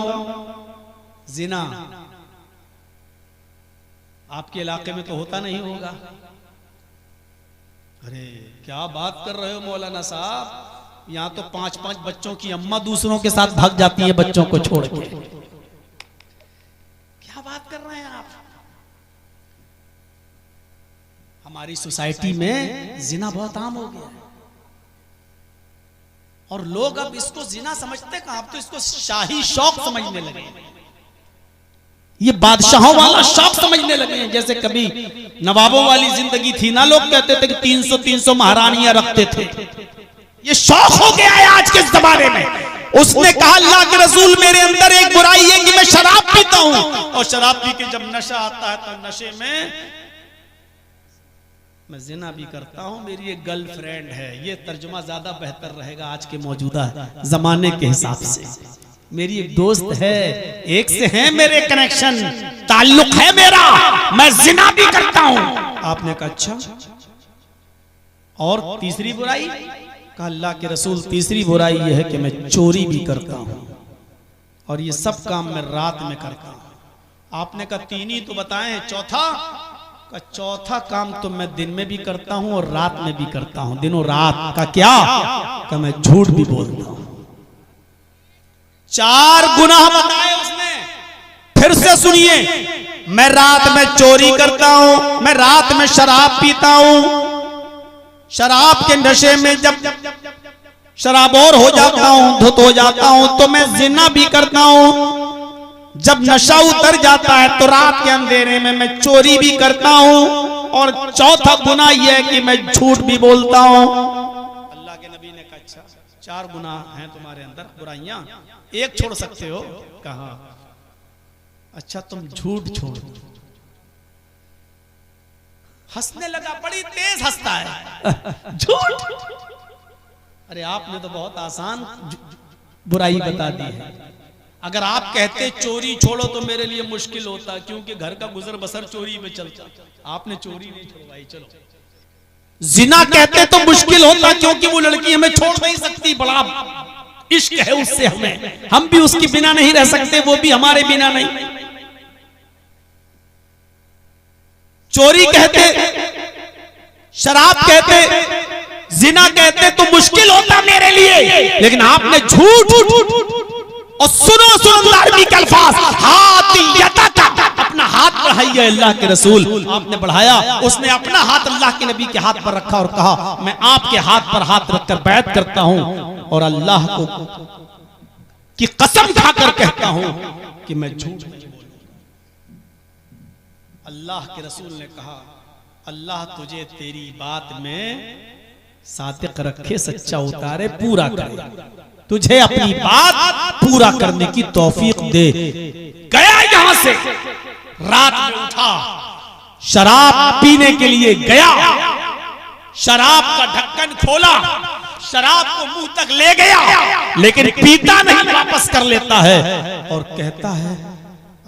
जिना आपके इलाके में तो होता नहीं होगा। अरे क्या बात कर रहे हो मौलाना साहब, यहाँ तो 5-5 बच्चों की अम्मा दूसरों के साथ भाग जाती है बच्चों को छोड़ के। क्या बात कर रहे हैं आप? हमारी सोसाइटी में जिना बहुत आम हो गया है और लोग अब इसको जिना समझते कहां, अब तो इसको शाही शौक समझने लगे, ये बादशाहों वाला शौक समझने लगे हैं। जैसे कभी नवाबों वाली जिंदगी थी ना, लोग कहते थे कि 300-300 महारानियां रखते थे, ये शौक हो गया है आज के जमाने में। उसने कहा अल्लाह के रसूल मेरे अंदर एक बुराई है कि मैं शराब पीता हूं, और शराब पी के जब नशा आता है तो नशे में मैं जिना भी करता हूं, मेरी एक गर्लफ्रेंड है। ये तर्जुमा ज्यादा बेहतर रहेगा आज के मौजूदा जमाने के हिसाब से। मेरी एक दोस्त है, एक से है मेरे कनेक्शन, ताल्लुक है मेरा, मैं जिना भी करता हूं। आपने कहा अच्छा, और तीसरी बुराई? कहा अल्लाह के रसूल तीसरी बुराई यह है कि मैं चोरी भी करता हूं, और ये सब काम मैं रात में करता हूं। आपने कहा तीन ही तो बताए हैं, चौथा? का चौथा काम तो मैं दिन में भी करता हूं और रात में भी करता हूं, दिनों रात। का क्या? का मैं झूठ भी बोलता हूं। 4 गुनाह बताए उसने। फिर से सुनिए, मैं रात में चोरी करता हूं, मैं रात में शराब पीता हूं, शराब के नशे में जब शराबोर हो जाता हूं, धुत हो जाता हूं, तो मैं जिना भी करता हूं। जब नशा उतर जाता है तो रात के अंधेरे में मैं चोरी भी करता हूं, और चौथा गुनाह यह है कि मैं झूठ भी बोलता हूं। अल्लाह के नबी ने कहा अच्छा 4 गुनाह हैं तुम्हारे अंदर, बुराइयां, एक छोड़ सकते हो। कहा अच्छा तुम झूठ छोड़। हंसने लगा, बड़ी तेज हंसता है। झूठ? अरे आपने तो बहुत आसान बुराई बता दी है। अगर आप कहते चोरी छोड़ो तो मेरे लिए मुश्किल होता, क्योंकि घर का गुजर बसर चोरी में चलता। आपने चोरी नहीं छोड़वाई, चलो। जिना कहते तो मुश्किल होता, क्योंकि वो लड़की हमें छोड़ नहीं सकती, बड़ा इश्क है उससे हमें, हम भी उसके बिना नहीं रह सकते, वो भी हमारे बिना नहीं। चोरी कहते, शराब कहते, जिना कहते तो मुश्किल होता मेरे लिए, लेकिन आपने झूठ। और सुनो अल्लाह के अल्फाज, अपना हाथ बढ़ाइए अल्लाह के रसूल। आपने बढ़ाया, उसने अपना हाथ अल्लाह के नबी के हाथ पर रखा और कहा मैं आपके हाथ पर हाथ रखकर बैत करता हूं, और अल्लाह को की कसम खाकर कहता हूं कि मैं झूठ नहीं बोलूंगा। अल्लाह के रसूल ने कहा अल्लाह तुझे तेरी बात में सादिक रखे, सच्चा उतारे, पूरा करे, तुझे अपनी बात पूरा करने की तौफीक दे। गया यहां से, रात में उठा, शराब पीने के लिए गया, शराब का ढक्कन खोला, शराब को मुंह तक ले गया, लेकिन पीता नहीं, वापस कर लेता है और कहता है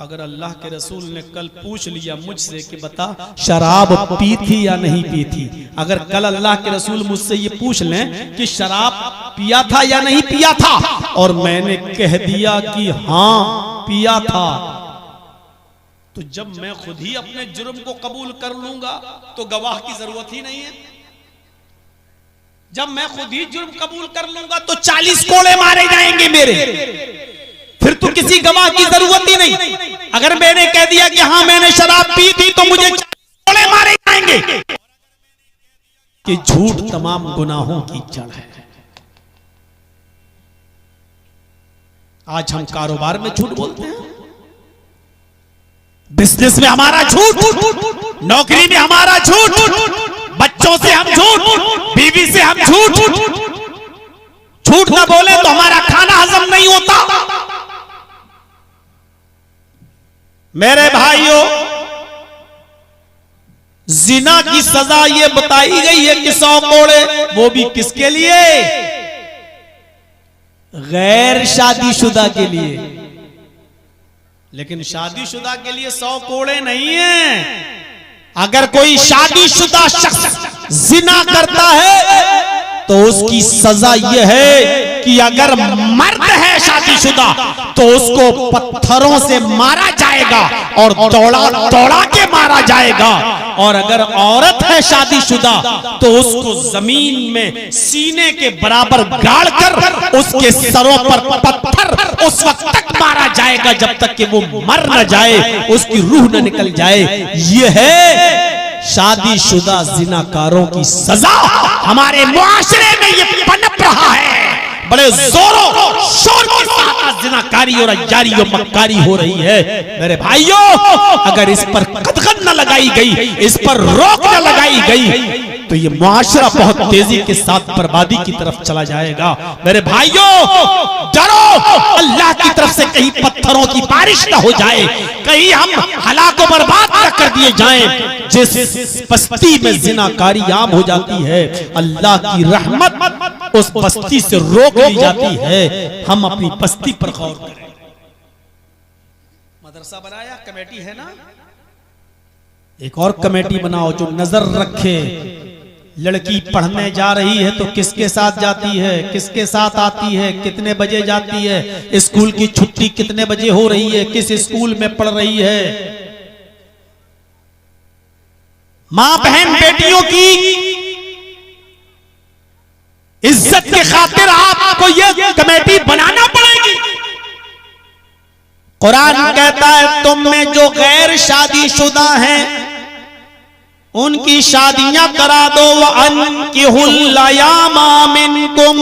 अगर अल्लाह के रसूल ने कल पूछ लिया मुझसे कि बता शराब पी थी या नहीं पी थी, अगर कल अल्लाह के रसूल मुझसे ये पूछ लें कि शराब पिया था या नहीं पिया था, और मैंने कह दिया कि हाँ पिया था, तो जब मैं खुद ही अपने जुर्म को कबूल कर लूंगा तो गवाह की जरूरत ही नहीं है। जब मैं खुद ही जुर्म कबूल कर लूंगा तो 40 कोड़े मारे जाएंगे मेरे, फिर तो किसी गवाह की जरूरत ही नहीं। अगर मैंने कह दिया कि हाँ मैंने शराब पी थी तो मुझे 40 कोड़े मारे जाएंगे। कि झूठ तमाम गुनाहों की जड़ है। आज हम कारोबार में झूठ बोलते हैं, बिजनेस में हमारा झूठ, नौकरी में हमारा झूठ, बच्चों से हम झूठ, बीवी से हम झूठ। झूठ ना बोले तो हमारा खाना हजम नहीं होता। मेरे भाइयों, जिना की सजा ये बताई गई है कि 100 कोड़े, वो भी किसके लिए? गैर शादीशुदा के लिए। लेकिन शादीशुदा के लिए 100 कोड़े नहीं है। अगर कोई शादीशुदा शख्स जिना करता है तो उसकी सजा यह है कि अगर मर्द है शादीशुदा तो उसको पत्थरों से मारा जाएगा, और दौड़ा दौड़ा के मारा मारा जाएगा। और अगर औरत है शादीशुदा तो उसको जमीन में सीने के बराबर गाड़कर उसके सरों पर पत्थर उस वक्त तक मारा जाएगा जब तक कि वो मर न जाए, उसकी रूह न निकल जाए। ये है शादीशुदा जिनाकारों की सजा। हमारे मुआशरे में ये पनप रहा है, बड़े जोरों शोर के साथ जिनाकारी और अय्यारी और मक्कारी हो रही है। मेरे भाइयों, अगर इस पर कदगन न लगाई गई, इस पर रोक न लगाई गई तो ये मुआशरा बहुत तेजी के साथ बर्बादी की तरफ चला जाएगा। मेरे भाइयों, डरो अल्लाह की तरफ से, कहीं पत्थरों की बारिश न हो जाए, कहीं हम हलाको बर्बाद न कर दिए जाएं। जिस बस्ती में जिनाकारी आम हो जाती है, अल्लाह की रहमत उस बस्ती से रोक ली जाती है। हम अपनी बस्ती पर गौर करें। मदरसा बनाया, कमेटी है ना, एक और कमेटी बनाओ जो नजर रखे। लड़की पढ़ने जा रही है तो किसके साथ जाती है, किसके साथ आती है, कितने बजे जाती है, स्कूल की छुट्टी कितने बजे हो रही है, किस स्कूल में पढ़ रही है। मां बहन बेटियों की इज्जत के खातिर आपको ये कमेटी बनाना पड़ेगी। कुरान कहता है तुम में जो गैर शादीशुदा हैं उनकी शादियां करा दो। वअनकिहुल अयामा मिनकुम,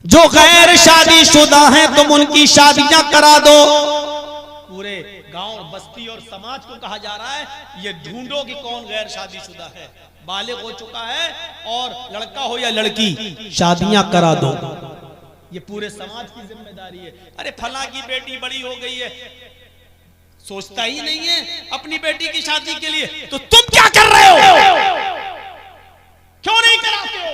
जो गैर शादीशुदा हैं तुम उनकी शादियां करा दो। पूरे गांव, बस्ती और समाज को कहा जा रहा है ये ढूंढो कि कौन गैर शादीशुदा है, बालिग हो चुका है और लड़का हो या लड़की, शादियां करा दो। ये पूरे समाज की जिम्मेदारी है। अरे फला की बेटी बड़ी हो गई है, सोचता ही नहीं है अपनी बेटी की शादी के लिए, तो तुम क्या कर रहे हो, क्यों नहीं कराते हो?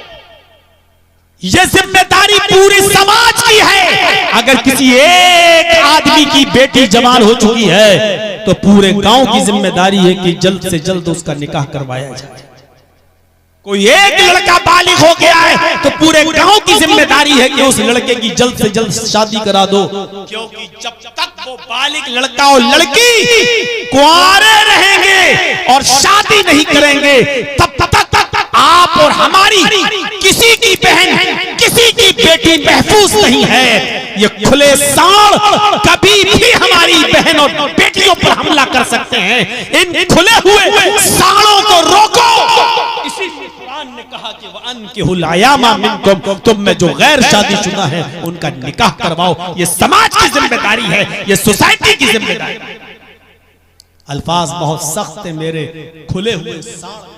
ये जिम्मेदारी पूरे समाज की है। अगर किसी एक आदमी की बेटी जवान हो चुकी है तो पूरे गांव की जिम्मेदारी है कि जल्द से जल्द उसका निकाह करवाया जाए। कोई एक लड़का बालिग हो गया है तो पूरे गांव की जिम्मेदारी है कि उस लड़के की जल्द से जल्द शादी करा दो, क्योंकि जब तक वो बालिग लड़का और लड़की कुंवारे रहेंगे और शादी नहीं करेंगे तब तक आप और हमारी किसी की बहन, किसी की बेटी महफूज नहीं है। ये खुले सांड कभी भी हमारी बहन और बेटियों पर हमला कर सकते हैं। इन खुले हुए सांडों को रोको। इसी कुरान ने कहा कि वअनकिहुल अयामा मिनकुम, तुम में जो गैर शादीशुदा है उनका निकाह करवाओ। ये समाज की जिम्मेदारी है, ये सोसाइटी की जिम्मेदारी है। अल्फाज बहुत सख्त है मेरे, खुले हुए सांड।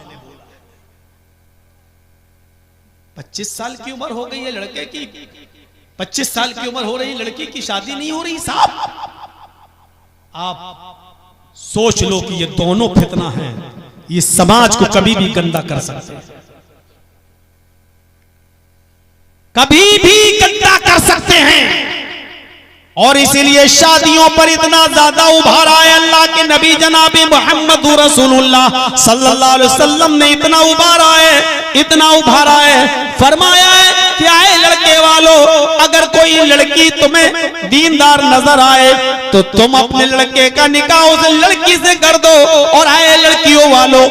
25 साल की उम्र हो गई है लड़के की, 25 साल की उम्र हो रही लड़की की शादी नहीं हो रही। साहब आप सोच लो कि ये दोनों फितना है, ये समाज को कभी भी गंदा कर सकते हैं, कभी भी गंदा कर सकते हैं। और इसीलिए शादियों पर इतना ज्यादा उभारा है। अल्लाह के नबी जनाब मोहम्मद रसूलुल्लाह सल्लल्लाहु अलैहि वसल्लम ने इतना उभारा है, इतना उभारा है, फरमाया है कि आए लड़के वालों, अगर कोई लड़की तुम्हें दीनदार नजर आए तो तुम अपने लड़के का निकाह उस लड़की से कर दो। और आए लड़कियों वालों,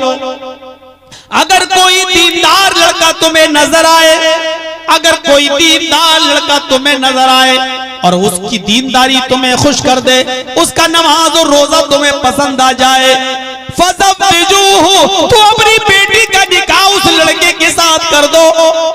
अगर कोई दीनदार लड़का तुम्हें नजर आए, अगर कोई दीनदार लड़का तुम्हें नजर आए और उसकी दीनदारी तुम्हें खुश कर दे, उसका नमाज और रोजा तुम्हें पसंद आ जाए, फज़व्विजूहु, तो अपनी बेटी का निकाह उस लड़के के साथ कर दो।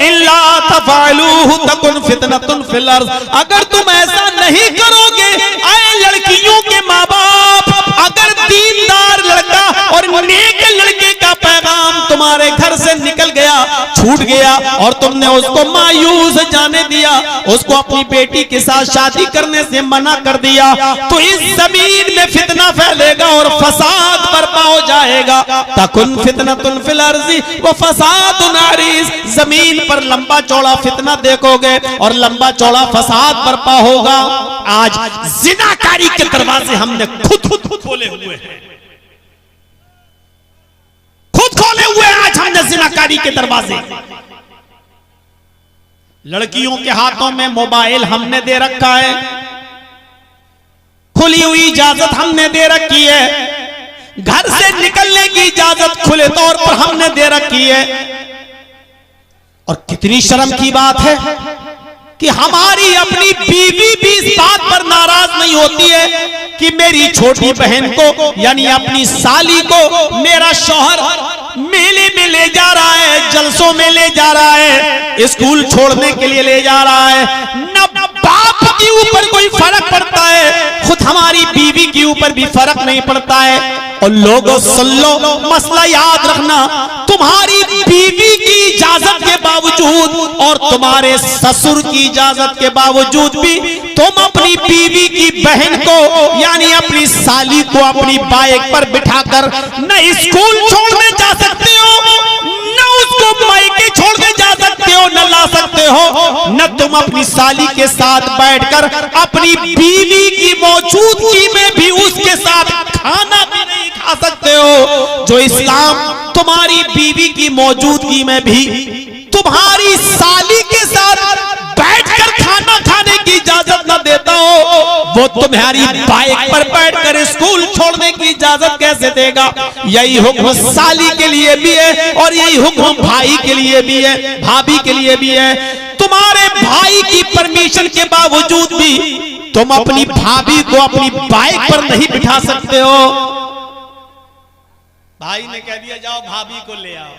इल्ला तफ़अलूहु तकुन फितनतुन फिल अर्ज़, अगर तुम ऐसा नहीं करोगे, आए लड़कियों के माँ बाप, अगर दीनदार लड़का और नेक लड़के का पैगाम तुम्हारे घर से निकल गया, छूट गया और तुमने उसको मायूस जाने दिया, उसको अपनी बेटी के साथ शादी करने से मना कर दिया, तो इस जमीन में फितना फैलेगा और फसाद बर्पा हो जाएगा। तकुन फितनतुन फिल अर्ज़ि व फसादुन अरीज़, जमीन पर लंबा चौड़ा फितना देखोगे और लंबा चौड़ा फसाद बर्पा होगा। आज जिनाकारी के दरवाजे हमने खुद खोले हुए हैं, खुद खोले हुए हैं आज हमने जिनाकारी के दरवाजे। लड़कियों के हाथों में मोबाइल हमने दे रखा है, खुली हुई इजाजत हमने दे रखी है। की इजाजत खुले तौर पर हमने दे रखी है। और कितनी शर्म की बात है कि हमारी अपनी बीवी भी इस बात पर नाराज नहीं होती है कि मेरी छोटी बहन को यानी अपनी साली को मेरा शौहर मेले में ले जा रहा है, जलसों में ले जा रहा है, स्कूल छोड़ने के लिए ले जा रहा है। न बाप के ऊपर कोई फर्क पड़ता है, खुद हमारी बीवी के ऊपर भी फर्क नहीं पड़ता है। और लोगों सुन लो, मसला याद रखना, तुम्हारी बीवी की इजाजत के बावजूद और तुम्हारे ससुर की इजाजत के बावजूद भी तुम अपनी बीवी की बहन को यानी अपनी साली को अपनी बाइक पर बिठाकर न स्कूल छोड़ने जा सकते हो, न उसको मायके छोड़ने जा सकते हो, न ला सकते हो, न तुम अपनी साली के साथ बैठकर अपनी बीवी की मौजूदगी में भी उसके साथ खाना भी नहीं खा सकते हो। जो इस्लाम तुम्हारी बीवी की मौजूदगी में भी तुम्हारी साली के साथ बैठकर खाना खाने की इजाजत न देता हो, वो तुम्हारी बाइक पर बैठकर स्कूल छोड़ने की इजाजत कैसे देगा? यही हुक्म साली के लिए भी है और यही हुक्म भाई के लिए भी है, भाभी के लिए भी है। तुम्हारे भाई की परमिशन के बावजूद भी तुम अपनी भाभी को अपनी बाइक पर नहीं बिठा सकते हो। भाई ने कह दिया जाओ भाभी को ले आओ,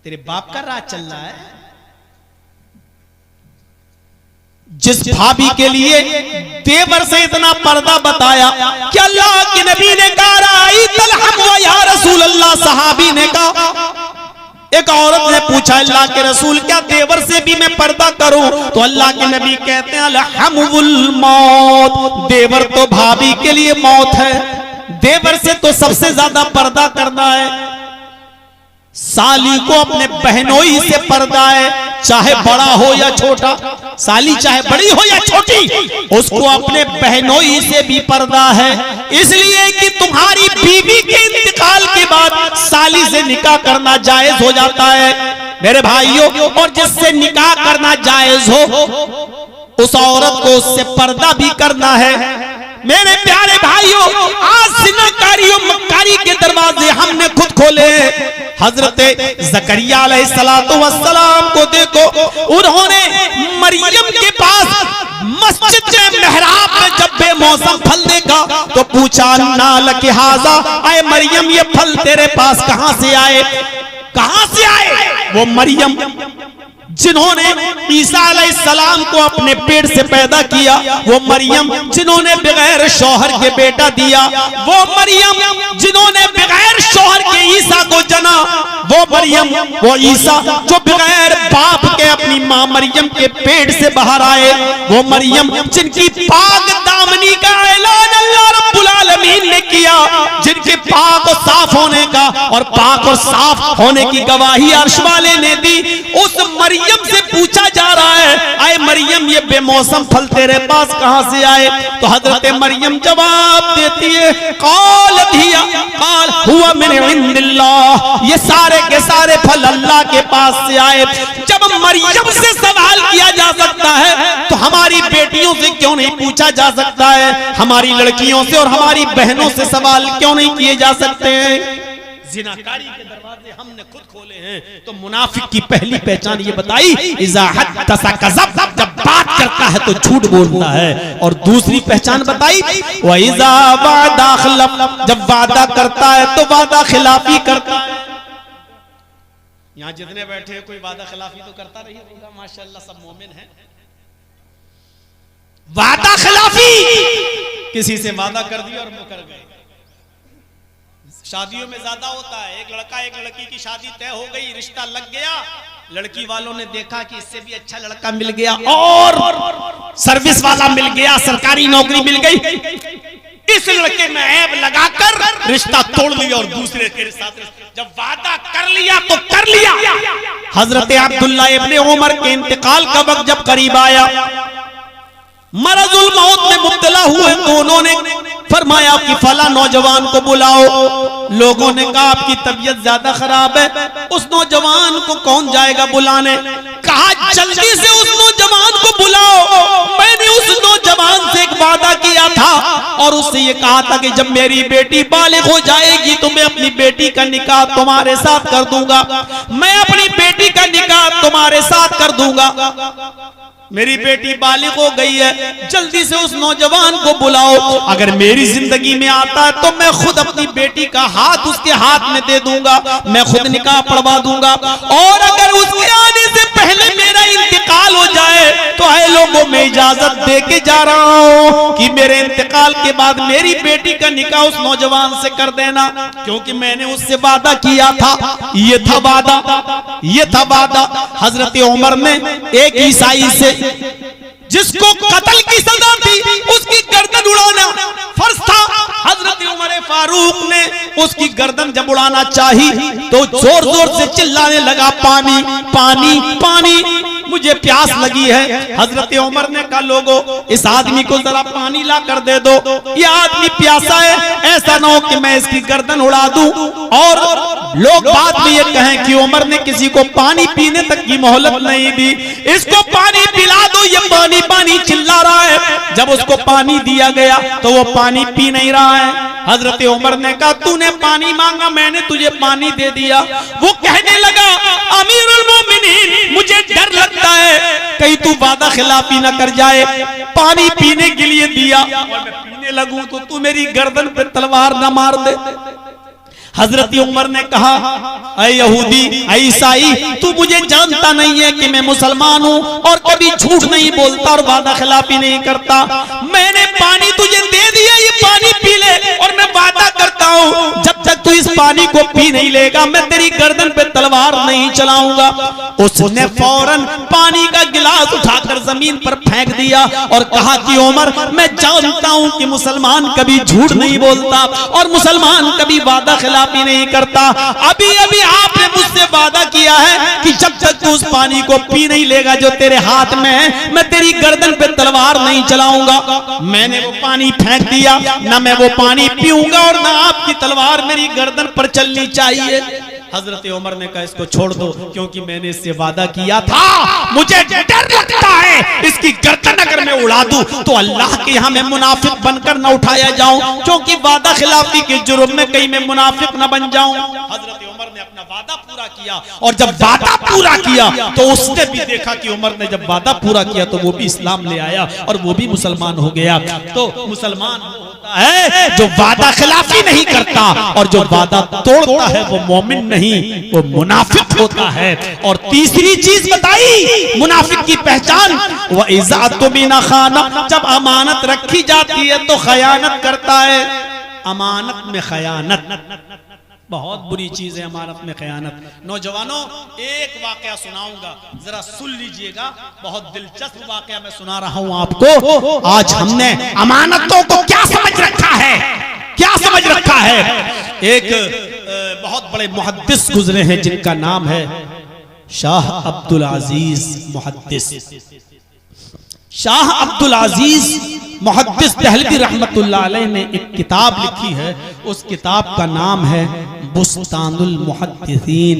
तेरे बाप का राज चल रहा है। जिस भाभी के लिए देवर से इतना पर्दा बताया कि अल्लाह के नबी ने कहा या रसूल अल्लाह, सहाबी ने कहा, एक औरत ने पूछा अल्लाह के रसूल क्या देवर से भी मैं पर्दा करूं? तो अल्लाह के नबी कहते हैं अलहमुल मौत, देवर तो भाभी के लिए मौत है, देवर से तो सबसे ज्यादा पर्दा करना है। साली को अपने बहनोई से पर्दा है, चाहे बड़ा हो या छोटा, साली चाहे बड़ी हो या छोटी, उसको अपने बहनोई से भी पर्दा है। इसलिए कि तुम्हारी बीवी के इंतकाल के बाद साली से निकाह करना जायज हो जाता है मेरे भाइयों, और जिससे निकाह करना जायज हो उस औरत को उससे पर्दा भी करना है। मेरे प्यारे भाइयों, आज ज़िनाकारी मक्कारी के दरवाजे हमने खुद खोले। हजरत ज़करिया अलैहिस्सलातु वस्सलाम को देखो, उन्होंने मरियम के पास मस्जिद के मेहराब में जब बेमौसम फल देखा तो पूछा अन्ना लकी हाज़ा, आए मरियम ये फल तेरे पास कहां से आए? कहां से आए? वो मरियम जिन्होंने ईसा अलैहिस्सलाम को अपने पेट से पैदा किया, वो मरियम जिन्होंने बगैर शौहर के बेटा दिया, वो मरियम जिन्होंने बगैर शौहर के ईसा को जना, वो मरियम, वो ईसा जो बगैर बाप के अपनी मां मरियम के पेट से बाहर आए, वो मरियम जिनकी पाक दामनी का ऐलान अल्लाह रब्बुल आलमीन ने किया, जिनके पाक और साफ होने का और पाक और साफ होने की गवाही अर्श वाले ने दी, उस मरियम से पूछा जा रहा है आए मरियम ये बेमौसम फल तेरे पास कहां से आए? तो हजरत मरियम जवाब देती है काल धिया काल हुआ मिन इंदिल्लाह, ये सारे के सारे फल अल्लाह के पास से आए। जब मरियम से सवाल किया जा सकता है तो हमारी बेटियों से क्यों नहीं पूछा जा सकता है? हमारी लड़कियों से और हमारी बहनों से सवाल क्यों नहीं किए जा सकते हैं? ज़िनाकारी के दरवाजे हमने खुद खोले हैं। तो मुनाफिक की पहली पहचान ये बताई, इज़ा हद्दसा कज़ब, जब बात करता है तो झूठ बोलता है। और दूसरी पहचान बताई व इज़ा वादा खलफ, जब वादा करता है तो वादा खिलाफी करता है। यहाँ जितने बैठे हैं कोई वादा खिलाफी तो करता नहीं होगा, माशाअल्लाह सब मोमिन हैं। वादा खिलाफी, किसी से वादा कर दिया और मुकर गए। शादियों में ज्यादा होता है, एक लड़का एक लड़की की शादी तय हो गई, रिश्ता लग गया, लड़की वालों ने देखा कि इससे भी अच्छा लड़का मिल गया और सर्विस वाला मिल गया, सरकारी नौकरी मिल गई, इस लड़के में ऐब लगाकर रिश्ता तोड़ लिया और दूसरे के साथ जब वादा कर लिया तो कर लिया। हजरत अब्दुल्ला इब्ने उमर के इंतकाल का वक्त जब करीब आया, मरजुल मौत में मुब्तला हुए तो उन्होंने फरमाया कि फला नौजवान को बुलाओ। लोगों ने कहा आपकी तबीयत ज्यादा खराब है, उस नौजवान को कौन जाएगा बुलाने? कहा जल्दी से उस नौजवान को बुलाओ, मैंने उस नौजवान से एक वादा किया था और उससे ये कहा था कि जब मेरी बेटी बालिग हो जाएगी तो मैं अपनी बेटी का निकाह तुम्हारे साथ कर दूंगा, मैं अपनी बेटी का निकाह तुम्हारे साथ कर दूंगा। मेरी बेटी बालिग हो गई है, जल्दी से उस नौजवान को बुलाओ, अगर मेरी जिंदगी में आता है तो मैं खुद अपनी बेटी का हाथ उसके हाथ में दे दूंगा, मैं खुद निकाह पढ़वा दूंगा, और अगर उसके आने से पहले मेरा इंतकाल हो जाए तो ऐ लोगों मैं इजाजत दे के जा रहा हूं कि मेरे इंतकाल के बाद मेरी बेटी का निकाह उस नौजवान से कर देना, क्योंकि मैंने उससे वादा किया था। ये था वादा। हजरत उमर ने एक ईसाई से जिसको कत्ल की सजा थी उसकी गर्दन उड़ाना फर्ज था, हजरत उमर फारूक ने उसकी गर्दन जब उड़ाना चाही तो जोर जोर से चिल्लाने लगा, पानी पानी पानी, मुझे प्यास लगी है। हजरत उमर ने कहा, लोगों इस आदमी को जरा पानी ला कर दे दो, ये आदमी प्यासा है, ऐसा ना हो कि मैं इसकी गर्दन उड़ा दूं और लोग बाद में ये कहें कि उमर ने किसी को पानी पीने तक की मोहलत नहीं दी, इसको पानी पिला दो, ये पानी पानी चिल्ला रहा है। जब उसको पानी दिया गया तो वो पानी पी नहीं रहा है। हजरत उमर ने कहा, तूने पानी मांगा, मैंने तुझे पानी दे दिया। वो कहने लगा, अमीरुल मोमिनीन मुझे डर लगता है कहीं तू वादा खिलाफी न कर जाए, पानी पीने के लिए दिया और मैं पीने लगूं तो तू मेरी गर्दन पे तलवार न मार दे। हजरत उमर ने कहा, ऐ यहूदी, ऐ ईसाई, तू मुझे जानता नहीं है कि मैं मुसलमान हूँ और कभी झूठ नहीं बोलता और वादा खिलाफी नहीं करता। मैंने पानी तुझे दे दिया, ये पानी पी ले, और मैं वादा करता हूँ जब तक तू इस पानी को पी नहीं लेगा मैं तेरी गर्दन पे तलवार नहीं चलाऊंगा। उसने फौरन पानी का गिलास उठाकर जमीन पर फेंक दिया और कहा कि उमर, मैं जानता हूँ कि मुसलमान कभी झूठ नहीं बोलता और मुसलमान कभी वादा खिलाफी नहीं करता। अभी अभी आपने मुझसे वादा किया है कि जब तक तू उस पानी को पी नहीं लेगा जो तेरे हाथ में है मैं तेरी गर्दन पे तलवार नहीं चलाऊंगा। मैंने वो पानी फेंक दिया, ना मैं वो पानी पीऊंगा और ना आपकी तलवार मेरी गर्दन पर चलनी चाहिए। हजरत उमर ने कहा, इसको छोड़ दो, क्योंकि मैंने इससे वादा किया था, मुझे डर लगता है इसकी गर्दन अगर मैं उड़ा दूं तो अल्लाह के यहाँ मैं मुनाफिक बनकर न उठाया जाऊं, क्योंकि वादा खिलाफी के जुर्म में कहीं मैं मुनाफिक न बन जाऊं। हजरत उमर ने अपना वादा पूरा किया, और जब वादा पूरा किया तो उसने भी देखा कि उमर ने जब वादा पूरा किया तो वो भी इस्लाम ले आया और वो भी मुसलमान हो गया। तो मुसलमान होता है जो वादा खिलाफी नहीं करता, और जो वादा तोड़ता है वो मोमिन नहीं, वो मुनाफिक होता है। और तीसरी चीज बताई मुनाफिक की पहचान, वह इज़्ज़त बिना खाना, जब अमानत रखी जाती है तो खयानत करता है। अमानत में खयानत बहुत बुरी चीज है, अमानत में खयानत। नौजवानों, एक वाकया सुनाऊंगा, जरा सुन लीजिएगा, बहुत दिलचस्प वाकया मैं सुना रहा हूं आपको। आज हमने अमानतों को क्या समझ रखा है, क्या समझ रखा है। एक बहुत बड़े मुहद्दिस गुजरे हैं जिनका नाम है शाह अब्दुल अजीज मुहद्दिस। शाह अब्दुल अजीज मुहद्दिस दहलवी रहमतुल्लाह अलैह ने एक किताब लिखी है, उस किताब का नाम है बुस्तानुल मुहद्दिसीन।